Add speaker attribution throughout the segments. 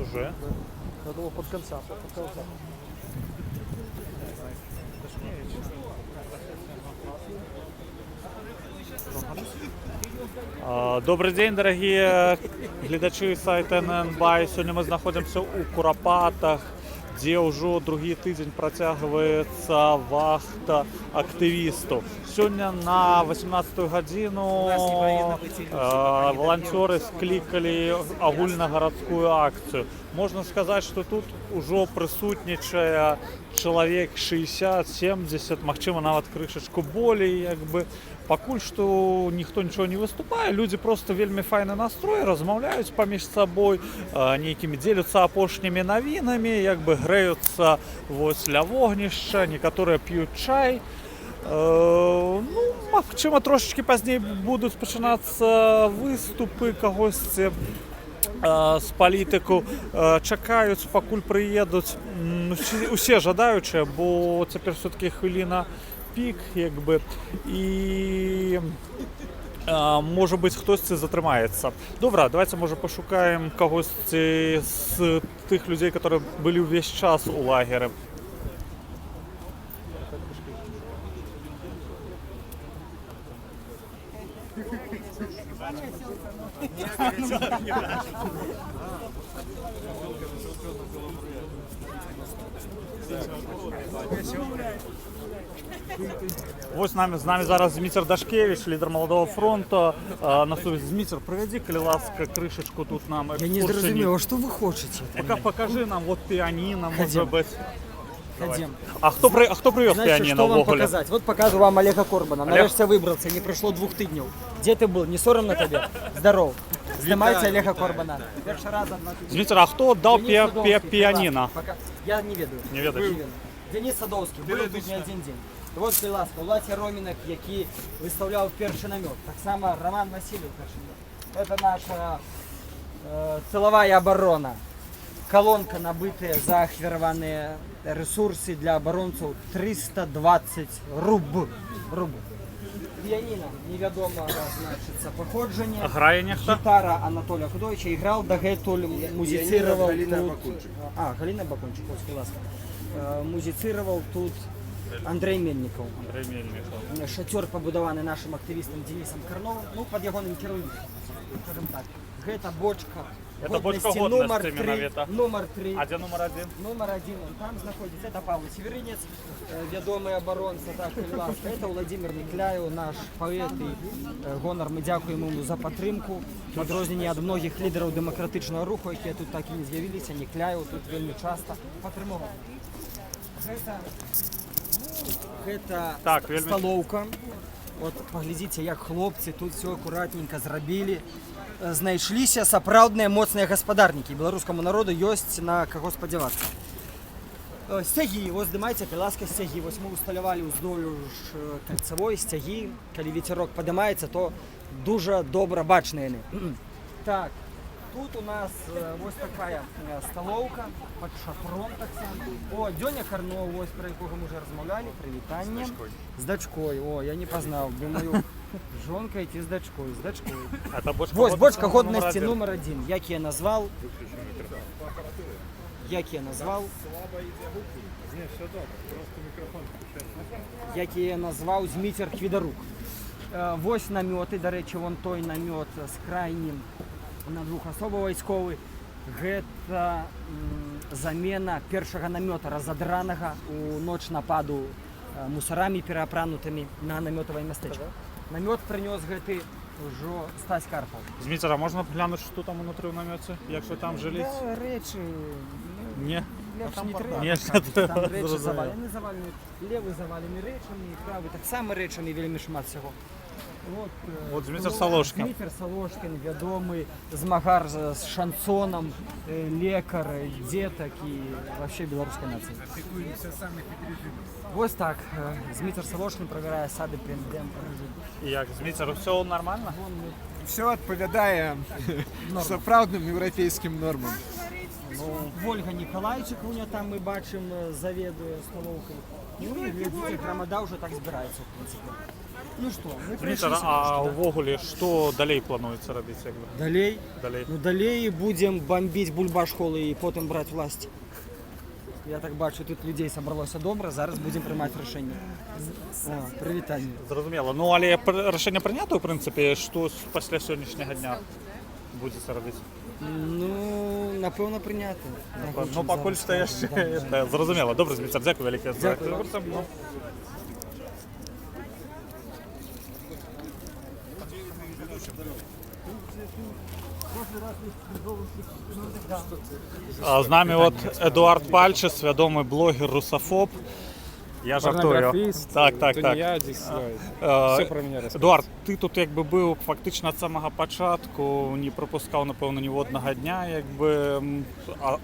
Speaker 1: Уже?
Speaker 2: Я думал, под конца.
Speaker 1: Добрый день, дорогие глядачи сайта ННБай. Сегодня мы находимся у Курапатах, где уже другий тиждень протягивается вахта активистов. Сегодня на 18 годину волонтеры скликали агульнагородскую акцию. Можно сказать, что тут уже присутнічае человек 60-70, магчыма нават крышечку болей, як бы. Пакуль што ніхто нічого не выступае, людзі просто вельмі файны настрой, размаўляюць паміж сабой, нейкімі дзеляцца апошнімі навінамі, як бы грэюцца вось ля вогнішча, некаторыя п'юць чай. Ну, магчыма, трошечкі пазней будуць пачынацца выступы кагосьці з палітыку. Чакаюць, пакуль прыедуць усе жадаючыя, бо цяпер все-таки хвіліна пік, як бы, і може бути хтось затрымаецца. Добра, давайте може пошукаем когосьці з тих людей, які були весь час у лагері. Ось з нами зараз Дмитр Дашкевич, лідер Молодого фронту. На совість. Дмитр, приведи, коли ласка, кришечку тут нам.
Speaker 2: Я не зрозумів, а що ви хочете?
Speaker 1: Покажи нам, вот пианино, может быть.
Speaker 2: Ходим.
Speaker 1: А хто привез
Speaker 2: Знаете,
Speaker 1: пианино?
Speaker 2: что вам показать? Вот показываю вам Олега Корбана. Нарешті выбрался, не прошло 2 тижнів. Где ты был? Не соромно тебе? Здоров. Снимайте Олега Корбана. Перший раз одна.
Speaker 1: Дмитр, а хто дав пианино?
Speaker 2: Я не ведаю.
Speaker 1: Не ведаешь?
Speaker 2: Денис Садовський, був тут не один день. Вот, будь ласка, Власі Ромінок, який виставляв перший намет. Так само Роман Васильев перший намет. Это наша тыловая оборона. Колонка, набытая за ахвяраваныя ресурсы для оборонцев, 320 руб. Пианино, невядома, значится, походжанне.
Speaker 1: А грае нехта?
Speaker 2: Гитара Анатолия Худовича. Играл дагэтуль, музицировал тут. Галина Бакунчик, будь ласка. Музицировал тут Андрей Мельников. Шатер побудованный нашим активистом Денисом Карновым. Ну, под ягоным кіраўніцтвам, скажем так. Гэта бочка.
Speaker 1: Это бочка годности
Speaker 2: номер 3.
Speaker 1: А где номер 1?
Speaker 2: Номер 1, он там находится. Это Павел Северинец, ведомый оборонца. Так, ласка. Это Владимир Некляев, наш поэт и гонор. Мы дякуємо йому за підтримку. В відрозненні від многих лідерів демократичного руху, які тут так і не з'явилися, Некляев тут вельми часто підтримував. Гэта столовка. От паглядзіце, як хлопцы тут все акуратненько зрабілі. Знайшліся сапраўдныя моцныя гаспадарнікі. Беларускаму народу ёсць на каго спадзявацца. Сцягі, вось здымайце, ласка, сцягі. Вось мы усталявалі ўздоўж кальцавой сцягі. Калі ветерок падымаецца, то дуже добра бачныя яны. Так, тут у нас вось такая столовка под шатром так само. О, Дзёня Карнов, вось про якога мы уже размаўлялі, прывітанне. З дачкой. О, я не пазнаў, думаю, жонка идти с дочкой, Вось бочка годности номер 1. Як я назвал? Як я назвал Зміцер Квідарук. Вось намёты, до речі, вон той намёт з крайнім на 2 асоба вайсковы. Гэта замена першага намёта разадранага у ноч нападу мусарамі пераапранутымі на намётавае мястэчка. Намёт прынёс гэты ўжо Стась Карпаў.
Speaker 1: Дмитр, а можна глянути, що там внутрі в намёце? Як ви там жили?
Speaker 2: Да, речі...
Speaker 1: Не?
Speaker 2: Лепш не треба.
Speaker 1: Ні,
Speaker 2: там речі завалені, левий завалений речами, правий так само речами, вельми шмат всього.
Speaker 1: Вот Дмитр Солошкін.
Speaker 2: Дмитр Солошкін, відомий змагар з шансоном, лекар, діток і вообще білоруська нація. Ось так, Дмитр Солошкін провіряє сади президента.
Speaker 1: І як, Дмитр, все нормально?
Speaker 3: Все відповідає сапраўдным європейським нормам.
Speaker 2: Ольга Ніколайчик, у нее там ми бачимо, завідує столовкою. Ну і глядите, громада вже так збирається, в принципі. Ну што, мы
Speaker 1: Дмітр,
Speaker 2: прыйшлі.
Speaker 1: а ўвогуле, што далей плануецца рабіць? Як бы?
Speaker 2: Далей?
Speaker 1: Далей.
Speaker 2: Ну далей будем бомбіць бульба-школы і потым браць власць. Я так бачу, тут людзей сабралося добра, зараз будзем прымаць рашэнне. О, прывітанне.
Speaker 1: Зразумела. Ну, але рашэнне прынята, ў прынцыпе, што пасля сённяшняга дня будзеце рабіць?
Speaker 2: Ну, напэўна, прынята.
Speaker 1: Ну, пакуль што яшчэ. Зразумела. Добра, Дмітр, дзякуй вялікі за экскурсам. З нами от Едуард Пальчес, свядомы блогер, русафоб. Я жартую.
Speaker 4: Порнографіст,
Speaker 1: Так.
Speaker 4: тунеядзік,
Speaker 1: Е,
Speaker 4: все про мене розказує.
Speaker 1: Едуард, ти тут якби був фактично від самого початку, не пропускав, напевно, ні одного дня. Якби,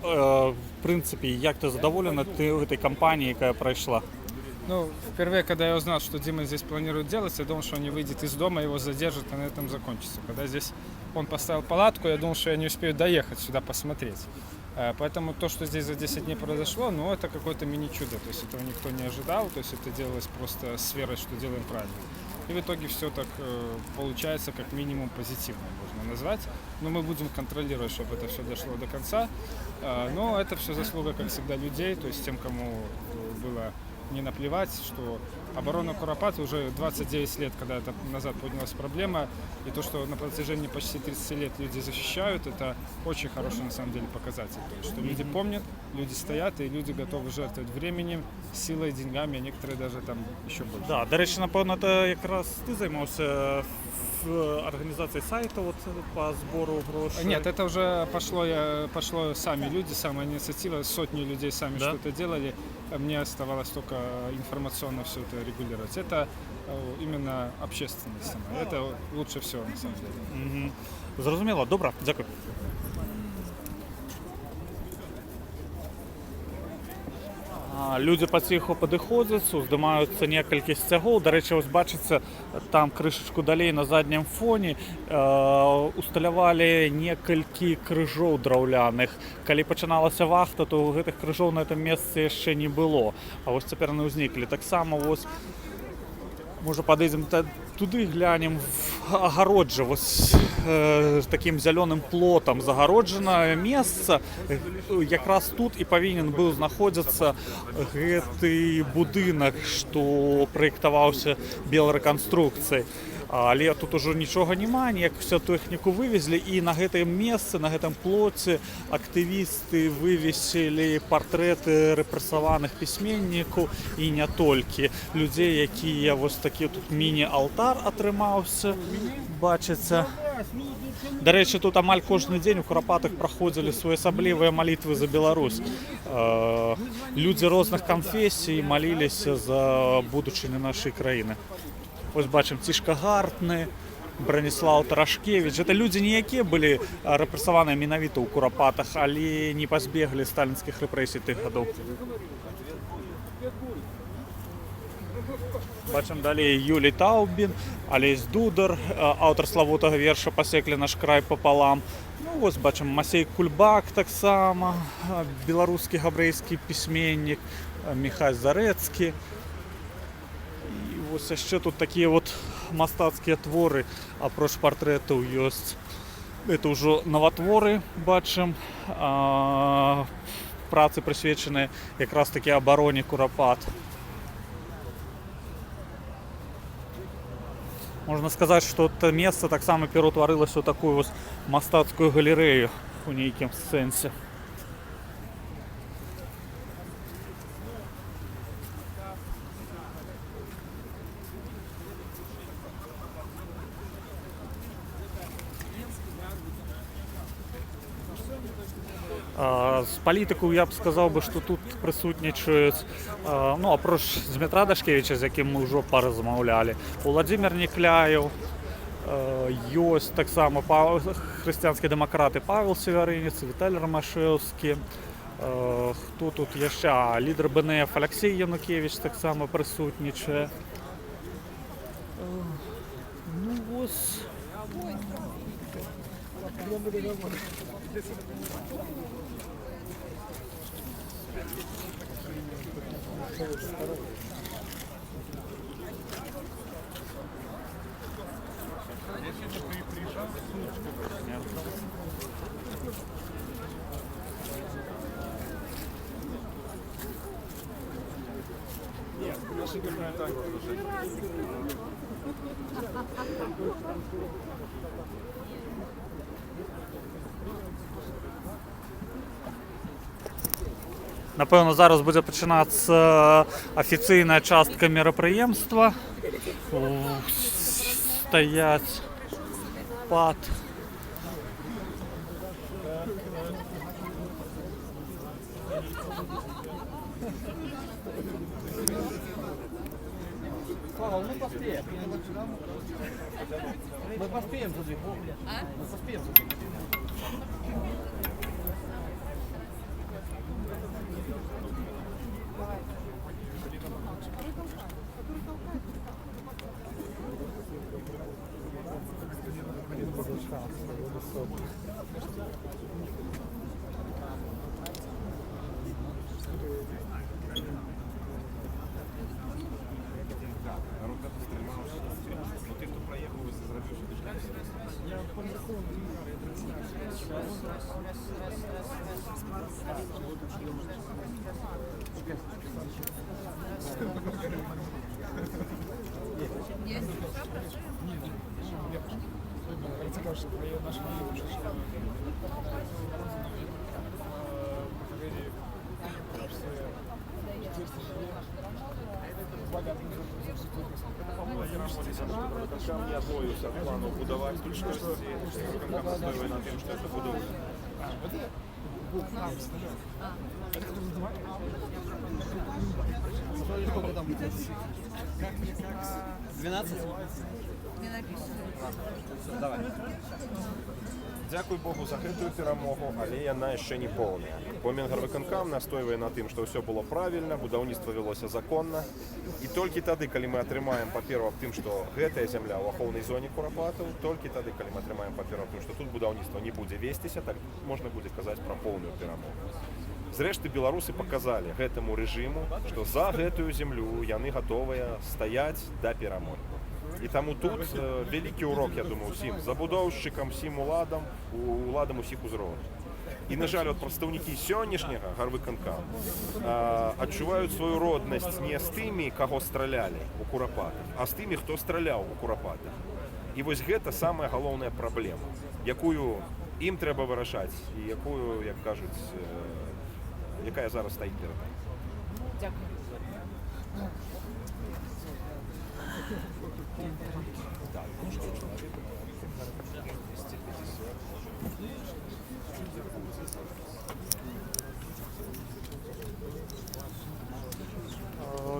Speaker 1: в принципі, як ти задоволений цією кампанією, яка пройшла?
Speaker 4: Ну, впервые, когда я узнал, что Дима здесь планирует делать, я думал, что он не выйдет из дома, его задержат, и на этом закончится. Когда здесь он поставил палатку, я думал, что я не успею доехать сюда посмотреть. Поэтому то, что здесь за 10 дней произошло, ну, это какое-то мини-чудо. То есть этого никто не ожидал, то есть это делалось просто с верой, что делаем правильно. И в итоге все так получается, как минимум, позитивно можно назвать. Но мы будем контролировать, чтобы это все дошло до конца. Но это все заслуга, как всегда, людей, то есть тем, кому было не наплевать, что оборона Куропаты уже 29 лет, когда это назад поднялась проблема, и то, что на протяжении почти 30 лет люди защищают, это очень хороший на самом деле показатель. То есть, что люди помнят, люди стоят, и люди готовы жертвовать временем, силой, деньгами, а некоторые даже там еще больше.
Speaker 1: Да, до речі, напевно, це якраз ти займався в організації сайту от, по збору грошей.
Speaker 4: Нет, это уже пошло сами люди, самая инициатива, сотни людей сами
Speaker 1: Да?
Speaker 4: что-то делали. Мне оставалось только информационно все это регулировать. Это именно общественность сама. Это лучше всего на самом деле.
Speaker 1: Угу. Зрозуміло, добре, дякую. Люди паціху падыходзяць, уздымаюцца некалькі сцягоў. Дарэчы, вось бачыцца, там крышачку далей на заднім фоне усталявалі некалькі крыжоў драўляных. Калі пачыналася вахта, то гэтых крыжоў на гэтым месцы яшчэ не было. А вось цяпер яны ўзніклі. Таксама вось можа падыдзем туды, глянем агароджа, вось таким зялёным плотам загароджана месца. Якраз тут і павінен быў знаходзіцца гэты будынак, што праектаваўся беларэканструкцыяй. Але тут ужо нічога няма, ніяк всю тэхніку вывезлі, і на гэтым месцы, на гэтым плоце актывісты вывесілі партрэты рэпрэсаваных пісьменнікаў і не толькі. Людзей, якія вось такі тут міні-алтар атрымаўся, бачыцца. Дарэчы, тут амаль кожны дзень у Курапатах праходзілі своеасаблівыя малітвы за Беларусь. Людзі розных канфесій маліліся за будучыню нашай краіны. Ось бачым Цішка Гартны, Браніслаў Тарашкевіч. Гэта людзі не якія былі рэпрэсаваныя менавіта ў Курапатах, але не пазбеглі сталінскіх рэпрэсій тых гадоў. Бачым далей Юлій Таубін, Алесь Дудар, аўтар славутага верша «Пасеклі наш край пополам». Ну, вось бачым Масей Кульбак таксама, беларускі габрэйскі пісьменнік, Міхась Зарэцкі. Вось яшчэ тут такія вот мастацкія творы, апроч партрэтаў ёсць. Это ўжо наватворы, бачым, працы прысвечаныя якраз такі абароне Курапат. Можна сказаць, што это месца таксама пераўтварылася ў такую вось мастацкую галерэю у нейкім сэнсе. З палітыкаў я б сказаў бы, што тут прысутнічаюць, ну, апроч Дмітра Дашкевіча, з якім мы ўжо паразмаўлялі, Уладзімір Некляеў, ёсць таксама хрысціянскія дэмакраты Павел Севярынец, Віталій Рамашэўскі, хто тут яшчэ, лідар БНФ Алексей Янукевіч таксама прысутнічае. Ну, вось... Напевно, зараз буде починатися офіційна частка мероприємства. Стоять пад.
Speaker 2: Слава, мы поспеем. Мы поспеем за 2 минуты. Мы поспеем за 2 минуты.
Speaker 5: Я боюся плану будувати тут щось, настоює на тим, що це буде.
Speaker 2: Сколько там? 12? Давай.
Speaker 5: Дякую Богу за гэтую перамогу, але яна яшчэ не поўная. Помінгарвыканкам настойвае на тым, што ўсё было правільна, будаўніцтва вялося законна. І толькі тады, калі мы атрымаем паперу аб тым, што гэтая зямля ў ахоўнай зоне Курапатаў, толькі тады, калі мы атрымаем паперу аб тым, што тут будаўніцтва не будзе весціся, так можна будзе казаць пра поўную перамогу. Зрэшты, беларусы паказалі гэтаму рэжыму, што за гэтую зямлю яны гатовыя стаяць да перамогі. І таму тут вялікі урок, я думаю, усім забудоўшчыкам, усім уладам усіх узроўняў. І, на жаль, прадстаўнікі сённяшняга гарвыканкаму адчуваюць сваю роднасць не з тымі, каго стралялі ў Курапатах, а з тымі, хто страляў у Курапатах. І вось гэта самая галоўная праблема, якую ім трэба вырашаць і якую, як кажуць, якая зараз стаіць перад намі.
Speaker 6: Дякую.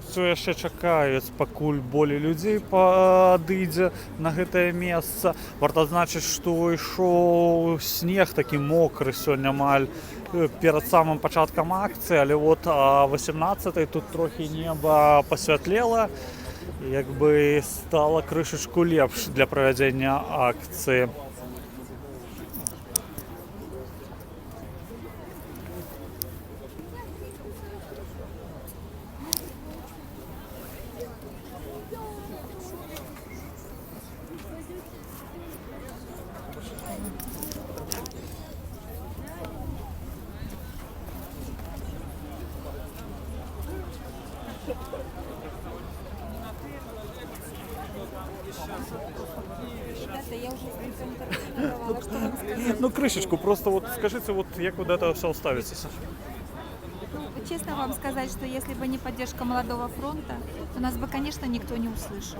Speaker 1: Все яшчэ чакаюць, пакуль болей людзей падыдзе на гэтае месца. Варта адзначыць, што ішоў снег такі мокры сёння амаль перад самым пачаткам акцыі, але вот о 18-й тут трохі неба пасвятлела, як бы стала крышачку лепш для правядзення акцыі.
Speaker 6: Я уже интерпретировала, что вам сказать.
Speaker 1: Ну, крышечку, просто вот скажите, вот як вы до этого все ставитесь?
Speaker 6: Честно вам сказать, что если бы не поддержка Молодого фронта, то нас бы, конечно, никто не услышал.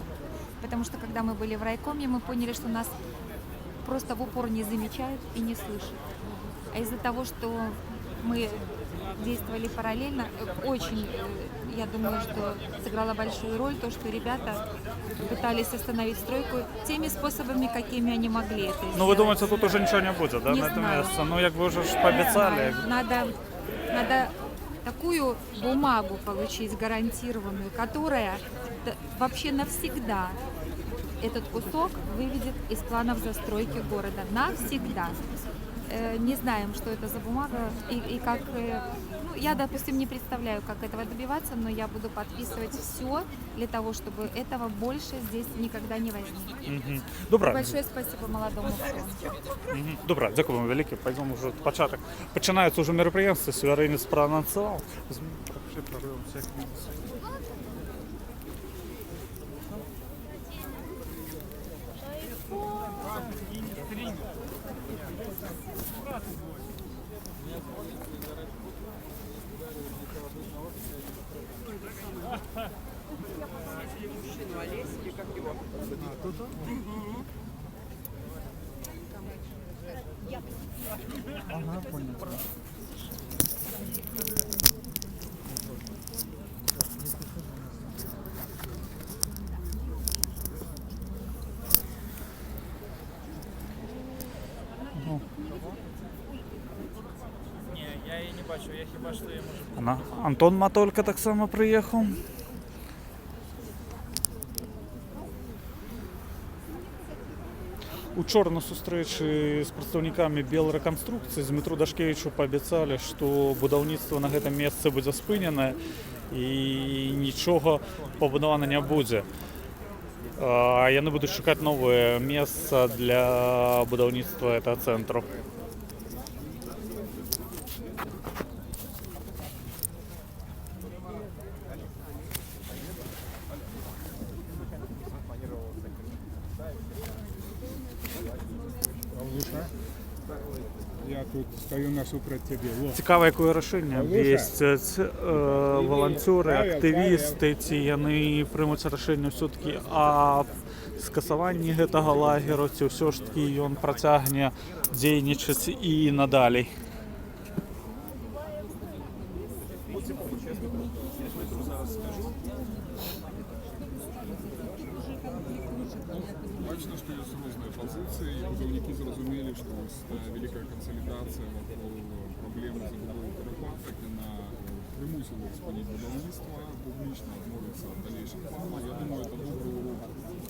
Speaker 6: Потому что когда мы были в райкоме, мы поняли, что нас просто в упор не замечают и не слышат. А из-за того, что мы действовали параллельно, очень, я думаю, что сыграла большую роль то, что ребята пытались остановить стройку теми способами, какими они могли это сделать.
Speaker 1: Ну, вы думаете, тут уже ничего не будет, да,
Speaker 6: Не
Speaker 1: на этом
Speaker 6: знаю.
Speaker 1: месте? Ну, як вы уже пообещали.
Speaker 6: Надо такую бумагу получить гарантированную, которая вообще навсегда этот кусок выведет из планов застройки города. Навсегда. Не знаем, что это за бумага и как, Ну, я, допустим, не представляю, как этого добиваться, но я буду подписывать все для того, чтобы этого больше здесь никогда не возникло.
Speaker 1: Добре.
Speaker 6: Большое спасибо молодому фронту.
Speaker 1: Добре, дякую вам велике. Пойдемо вже початок. Починаються вже мероприємства, Северинець проанонсував.
Speaker 7: Я її не бачу, я хіба що я можу.
Speaker 1: Антон Матолька так само приїхав. Учора на зустрічі з представниками Белреконструкції з Дмитру Дашкевичу пообіцяли, що будівництво на цьому місці буде спинене і нічого побудовано не буде. Яны будуть шукати нове місце для будівництва цього центру.
Speaker 8: Я тут стою насупротив тебе. Вот.
Speaker 1: Цікаве, яке рішення вістять волонтери, активісти, ці яны приймуть рішення все-таки о скасуванні гэтага лагеру, ці все ж таки ён працягне дзейнічаць і надалей.
Speaker 8: Бачно, что есть разные позиции, и будовники зрозумели, что великая консолидация вокруг проблемы забудовы переход таки примусила спинить будівництво публічно, відмовитися від дальнейших планів. Я думаю, це добрий урок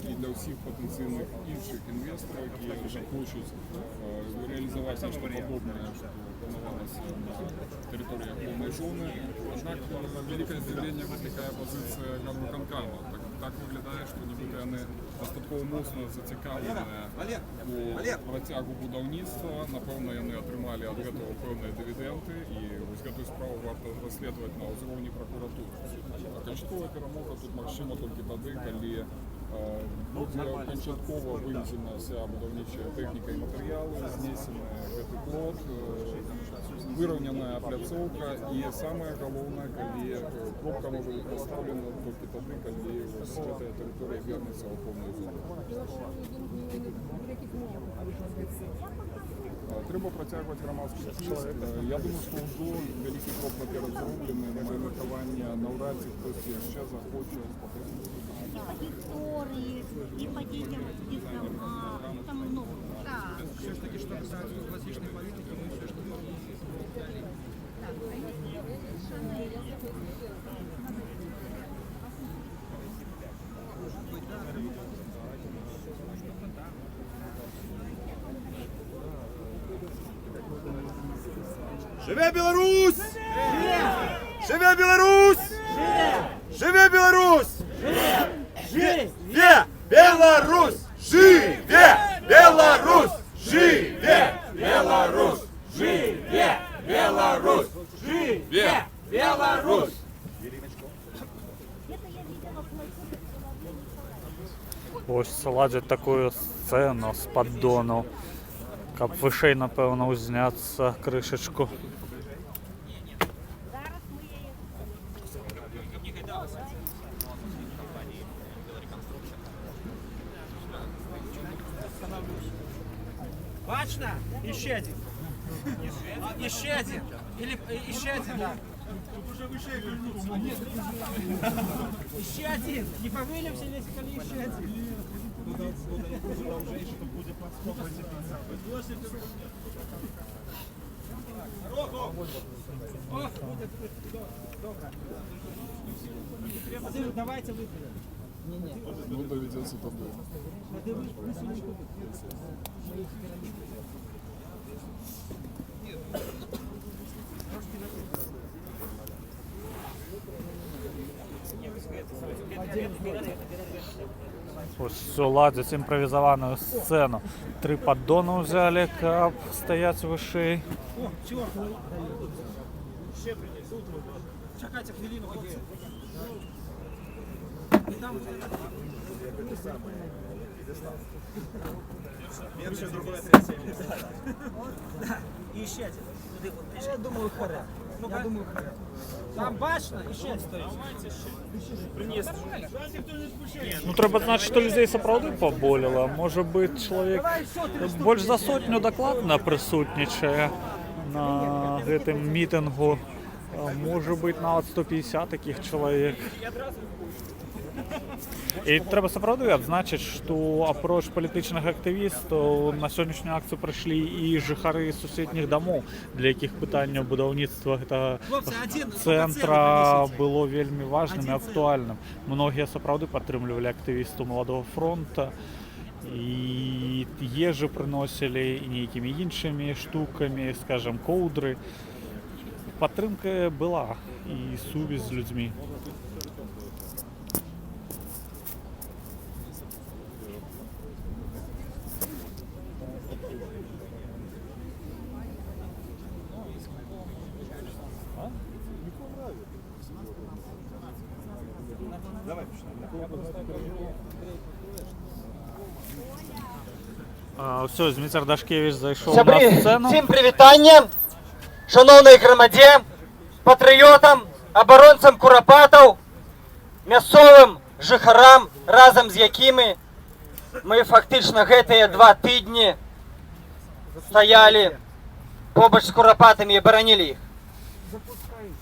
Speaker 8: і для всіх потенційних інших інвесторів, які захочуть реалізувати щось подобне, що планувалося на територіях повної зони. Однак велике здивлення викликає позиція Горвиконкому. Так виглядає, що нібито вони достатково моцно зацікавлені по протягу будівництва. Напевно, вони отримали від цього певні дивіденди, і ось цю справу варто розслідувати на рівні прокуратури. Кончаткова перемога тут можлива тільки тоді, коли буде кончатково вивезена вся будівнича техніка і матеріали, знесений цей плот, вирівняна опляцовка і саме головне, коли кропка може бути поставлена тільки тоді, коли ось ця територія вернеться у повну зону. Треба протягувати громадський тиск. Я думаю, що вже великий крок наперед зроблений, на моє міркування, навряд чи хтось ще захоче спокійно.
Speaker 9: И по территории, и по детям, и дома, там много. Да.
Speaker 2: Все ж таки, что касается классичной политики, мы все ж таки
Speaker 5: Живе Білорусь! Живе Білорусь! Живе Білорусь! Живе Білорусь! Живе Білорусь! Живе Білорусь! Живе Білорусь! Живе Білорусь!
Speaker 1: Ось ладять таку сцену з поддону, каб вишей, напевно, узняться кришечку.
Speaker 2: Бачно? Еще один. Еще один. Или еще один, да. Еще один. Не повылимся, если еще один. Давайте выпьем.
Speaker 8: Ну, доведется тобой.
Speaker 1: Ось ладять імпровізовану сцену. 3 поддона взяли, кап стоять вище.
Speaker 2: Чекайте хвилину. І ще. Я думаю, харе. Там бачно, і ще стоїть.
Speaker 1: Ну, треба знати, що людей справді поболіло. Може бути, чоловік більш за 100 докладно присутнічає на гэтым мітингу. Може бути навіть 150 таких чоловік. І треба справді відзначити, що апроч політичних активістів на сьогоднішню акцію прийшли і жихари сусідніх домов, для яких питання будівництва центра було вельми важним і актуальним. Многі справді підтримували активістів Молодого фронту, і їжу приносили, і ніякими іншими штуками, скажімо, ковдри. Підтримка була і сувязь з людьми. Все, Дмитро Дашкевич зайшов на сцену.
Speaker 2: Всім привітання, шановної громаді, патріотам, оборонцям Куропатов, місцевим жихарам, разом з якими ми фактично гэтыя 2 тижні стояли побач з Куропатами і боронили їх.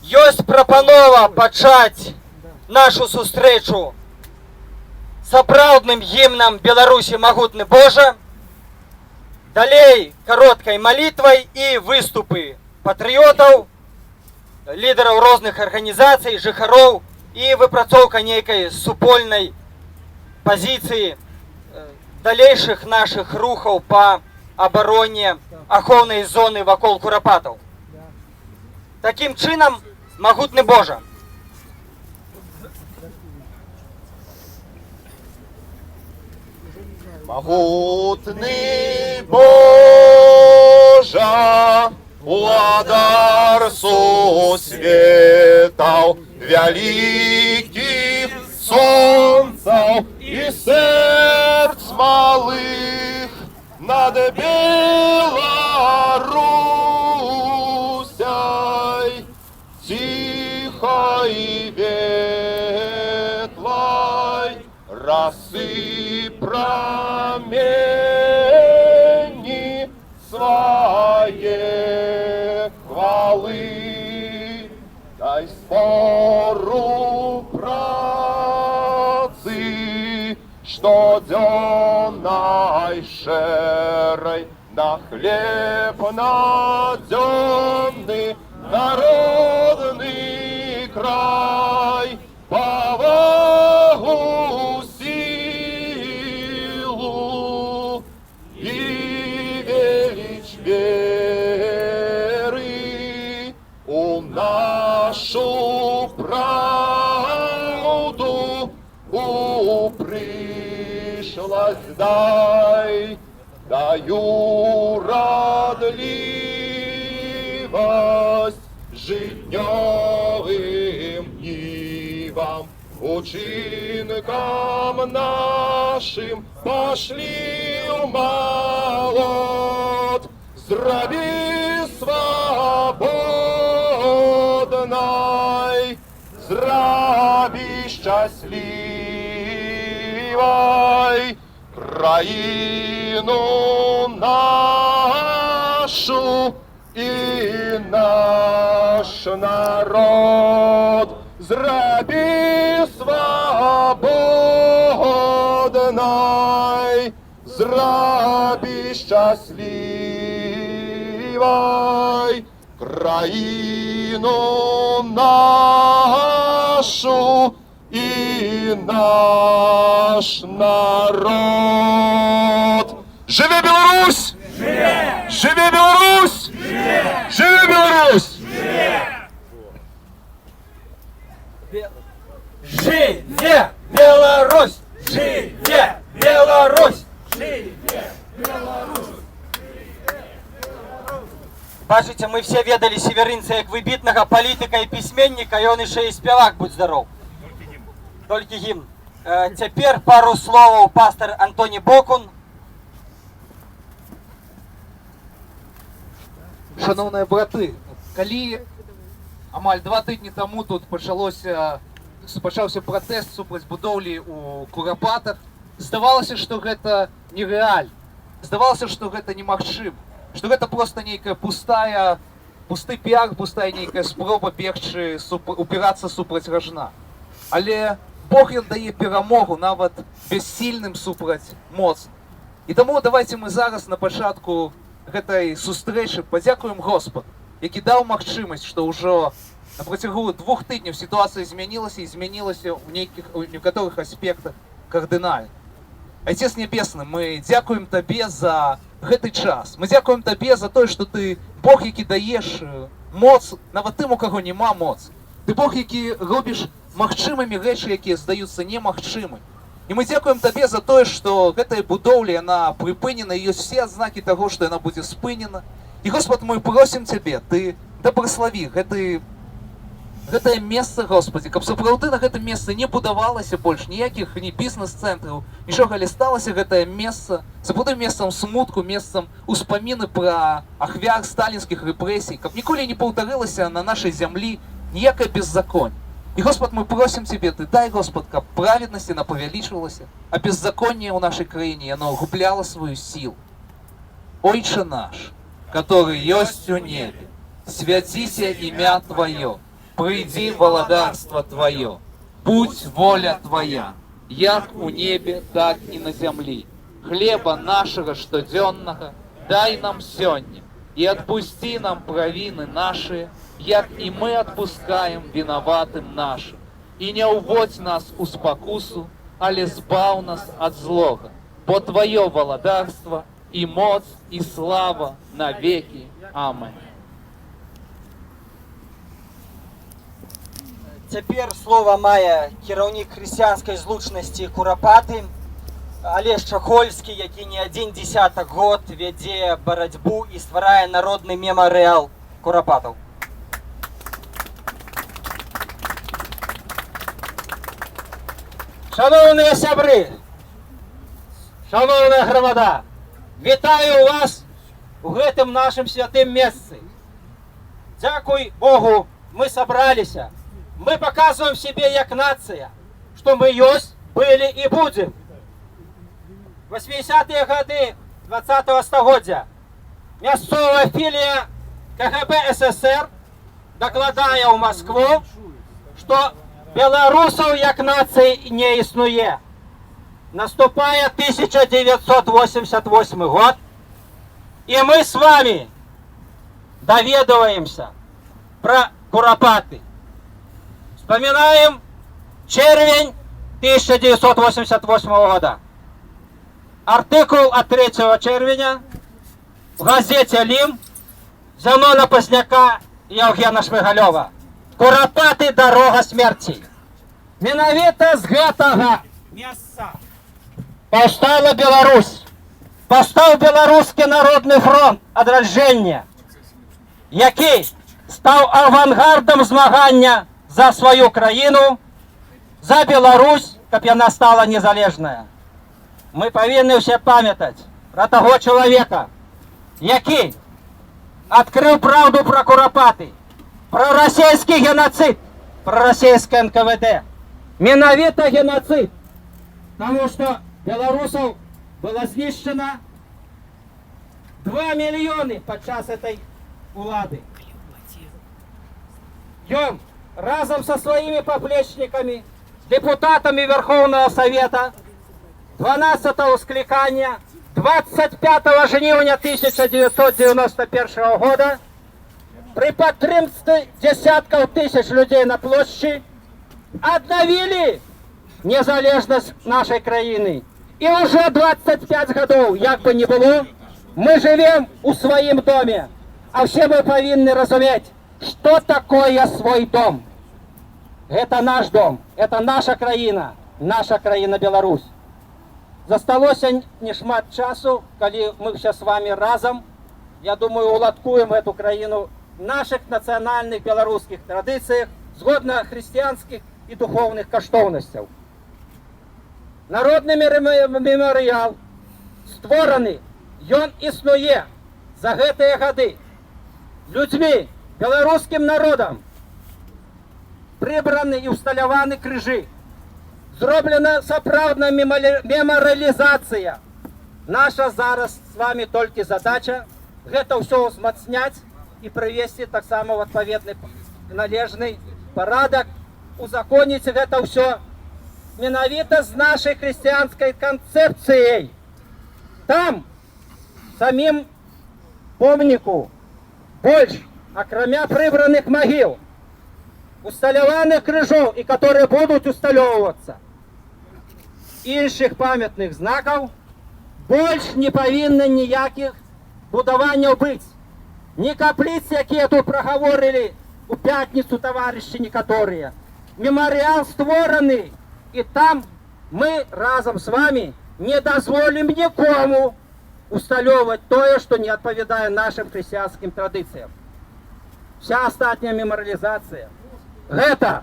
Speaker 2: Ёсць прапанова пачаць нашу сустрэчу сапраўдным гімнам Беларусі магутны Божа, далей кароткай малітвай і выступы патрыётаў, лідараў розных арганізацый, жыхароў і выпрацоўка нейкай супольнай пазіцыі далейшых нашых рухаў па абароне ахоўнай зоны вакол Куропатаў. Такім чынам, магутны Божа,
Speaker 5: Могутный Божа, владар сусветаў, великих солнцев и сердц малых над Беларусей, тихой ветлой росы промени своей хвалы, дай спору працы, что дённой шерой на хлеб надённый народный край, повагу, силу и величь веры у нашу правду упришлась дай, даю радливость житнёвым нивам, учинкам нашим пошли в молот, зраби свободной, зраби счастливой краину нашу и наш народ, зраби свободной, зраби счастливой краину нашу и наш народ. Живе Беларусь! Живе! Живе Беларусь! Живе! Живе Беларусь!
Speaker 2: живе Беларусь! Живе Беларусь! Бачите, мы все ведали северинца як выбітнага палітыка і пісьменніка, і он яшчэ і спявак, будь здоров. Толькі гімн. Цяпер пару словаў пастор Антоні Бокун.
Speaker 10: Шановні брати, коли амаль 2 тижні тому тут почався протест супраць будоўлі у Курапатах, здавалося, што гэта нерэальна. Здавалося, што гэта немагчыма. Што гэта проста нейкая пусты піар, пустая нейкая спроба бегчы, упірацца супраць ражна. Але Бог ён дае перамогу нават бессільным супраць моцным. І таму давайте мы зараз на пачатку гэтай сустрэчы падзякуем Господу, які даў магчымасць, што ўжо на працягу 2 тыдняў сітуацыя змянілася і змянілася ў некаторых аспектах кардынальна. Отец Небесны, мы дзякуем Табе за гэты час. Мы дзякуем Табе за тое, што Ты Бог, які даеш моц нават тым, у каго няма моц. Ты Бог, які робіш магчымымі рэчы, якія здаюцца немагчымымі. І мы дзякуем Табе за тое, што гэтая будоўля, яна прыпынена, і ёсць все адзнакі таго, што яна будзе спынена. І, Господ, мы просім Цябе, Ты дабраславі гэтае месца, Господи, каб сапраўды на гэтым месцы не будавалася больш ніякіх ні бізнес-цэнтраў, нічога, але сталася гэтае месца сапраўды месцам смутку, месцам успаміны пра ахвяр сталінскіх рэпрэсій, каб ніколі не паўтарылася на нашай зямлі ніякае беззаконне. І, Господ, мы просім Цябе, Ты дай, Господ, каб праведнасць яна павялічвалася, а беззаконне ў нашай краіне яно губляла сваю сілу. Ойче наш, который ёсць у небе, свяціся імя Твоё, прыйдзі валадарства Твоё, будь воля Твоя, як у небе, так і на зямлі. Хлеба нашага штодзённага дай нам сёння, і адпусці нам правіны нашыя, як і мы адпускаем вінаватым нашым. І не ўводзь нас у спакусу, але збаў нас ад злога, бо Твоё валадарства і моц і слава навекі. Амén.
Speaker 2: Цяпер слова мае кіраўнік хрысціянскай злучнасці Курапаты Алеш Чахольскі, які не адзін дзесятак год вядзе барацьбу і стварае народны мемарыял Курапатаў. Шановныя сябры, шановная грамада, вітаю вас у гэтым нашым святым месцы. Дзякуй Богу, мы сабраліся. Мы показываем себе як нация, что мы есть, были и будем. 80-е годы 20-го стагоддзя мясцовая філія КГБ СССР дакладае ў Москву, что беларусаў як нацыі не існуе. Наступае 1988 год, и мы с вами доведываемся про Курапаты. Вспоминаем червень 1988 года. Артикул от 3 червня в газете «Лим» Зянона Позняка и Евгена Шмигалёва. Курапаты дорога смерти. Менавіта з гэтага месца паўстала Беларусь. Паўстаў Беларускі народны фронт адраджэння, які стаў авангардам змагання за свою краіну, за Беларусь, каб яна стала незалежная. Мы павінны ўсе памятаць пра таго чалавека, які адкрыў праўду пра Курапаты, пра расійскі геноцид, пра расійскае НКВД. Менавіта геноцид, таму што беларусаў было знішчана 2 мільёны падчас этой улады. Ён разом со своими поплечниками, депутатами Верховного Совета 12-го скликания 25 жнивня 1991 года при поддержке десятков тысяч людей на площади обновили незалежность нашей краины. И уже 25 годов, як бы ни было, мы живем у своим доме. А все мы повинны разуметь, что такое свой дом. Это наш дом, это наша краина.
Speaker 11: наша краіна Беларусь. Засталося не шмат часу, калі мы сейчас с вами разом, я думаю, уладкуем эту краіну в наших нацыянальных беларускіх традыцыях, згодна хрысціянскіх і духовных каштоўнасцяў. Народны мемарыял створаны, ён існуе за гэтыя гады людзьмі, беларускім народам. Прыбраны і усталяваны крыжы. Зроблена сапраўдная мемарыялізацыя. Наша зараз з вами толькі задача гэта ўсё ўзмацняць і прывесці таксама ў адпаведны належны парадак, узаконіць гэта ўсё менавіта з нашай хрысціянскай канцэпцыяй. Там, самім помніку, больш, акрамя прыбраных магіл, усталяваных крыжоў, і которые будуць усталёўвацца, іншых памятных знакаў, больш не павінна ніякіх будаванняў быць. Ні капліц, якія тут прагаворылі у пятніцу таварышы некаторыя. Мемарыял створаны, і там мы разам з вами не дазволім нікому усталёўваць тое, што не адпавядае нашым хрысціянскім традыцыям. Вся астатняя мемарыялізацыя гэта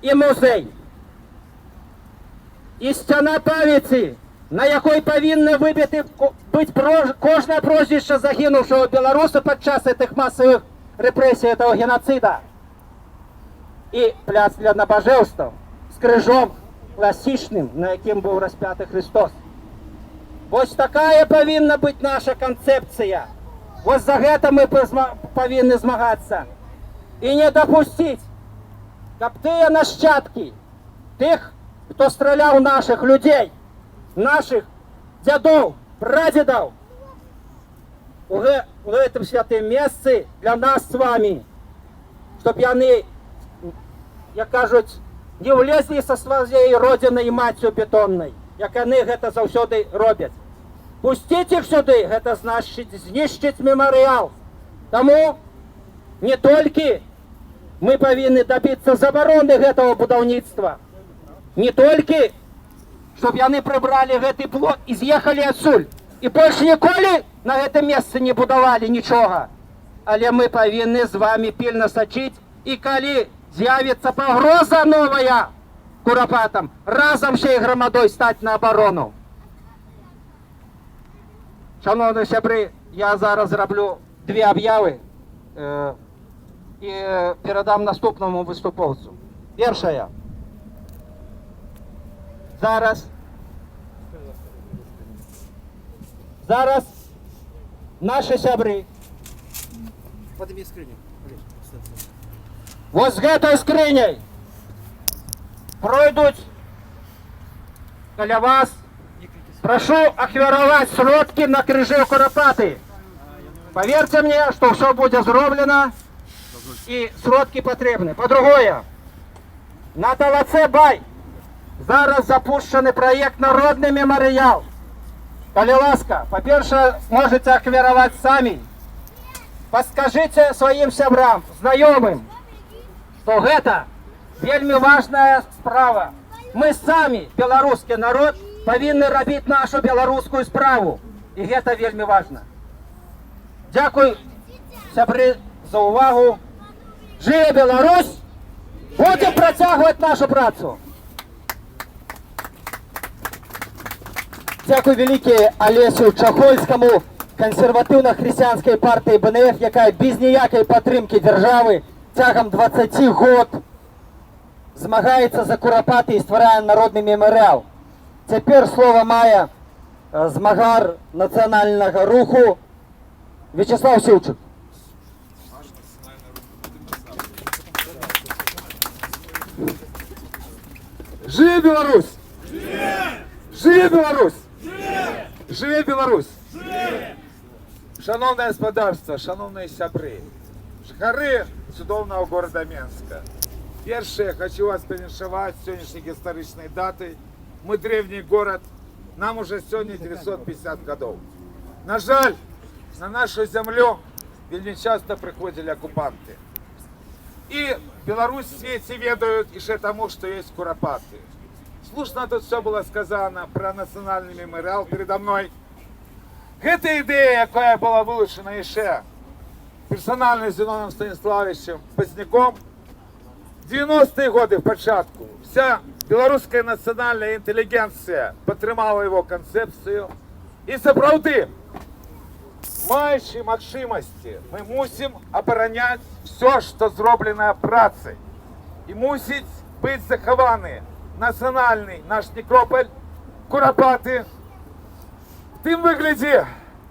Speaker 11: і музей, і сцяна памяці, на якой павінна выбіты быць кожнае прозвішча загінуўшага беларуса падчас гэтых масавых рэпрэсій, этого геноцида, і пляц для набажэўстваў з крыжом класічным, на якім быў распяты Христос. Вось такая павінна быць наша канцэпцыя. Вось за гэта мы павінны змагацца і не дапусціць, каб тыя нашчадкі тых, хто страляў нашых людзей, наших дзядоў, прадзедаў, у гэтым святым месцы для нас з вами, чтоб яны, як кажуць, не влезлі са сваёй родзінай і маццю бетоннай, як яны гэта заўсёды робяць. Пусціць іх сюды, гэта значыць знішчыць мемарыял. Таму не толькі мы павінны дабіцца забароны гэтага будаўніцтва, не толькі, чтоб яны прыбралі гэты плот і з'ехалі адсюль, і больш ніколі на гэтым месцы не будавалі нічога. Але мы павінны з вами пільна сачыць, і калі з'явіцца пагроза новая курапатам, разам ще й грамадой стаць на абарону. Шановні сябры, я зараз зраблю две аб'явы і перадам наступному выступоўцу. Першая. Зараз наши сябры вот з гэтай скрыняй пройдуць каля вас. Прошу ахвяраваць сродкі на крыжы Курапаты. Поверьте мне, что все будет зроблено и сродкі патрэбны. По-другое, на Талацэ Бай зараз запущены проект «Народный меморіал». Калі ласка, по-перше, можете ахвяраваць самі. Подскажите своим сябрам, знаёмым, что гэта вельмі важная справа. Мы сами, беларускі народ, павінны рабіць нашу беларускую справу. І гэта вельмі важна. Дзякуй, сябры, за увагу. Жыве Беларусь! Будем працягваць нашу працу. Дякую вялікі Алесю Чахольскаму, кансерватыўна-хрысціянскай партыі БНФ, якая без ніякай падтрымкі дзяржавы цягам 20 год змагаецца за Курапаты і стварае народны мемарыял. Цяпер слова мае змагар нацыянальнага руху Вячеслав Сіўчук.
Speaker 3: Жыве Беларусь! Жыве Беларусь! Жыве Беларусь! Шановне господарство, шановные сябры, жыхары цудоўнага города Менска. Першае, хочу вас павіншаваць сённяшняй гістарычнай датай. Мы древний город, нам уже сегодня 950 годов. На жаль, на нашу землю вельмі часто приходили оккупанты. И Беларусь в свете ведают еще тому, что есть Курапаты. Слушно тут все было сказано про национальный мемориал передо мной. Гэта ідея, яка була вилучена ще персонально Зіновієм Станіславовичем Позняком. 90-ті годы в початку вся білоруська національна інтелігенція підтримала його концепцію. І справді, маючи можливості, ми мусимо обороняти все, що зроблено працею. І мусить бути захований національний наш некрополь Куропати в тим вигляді,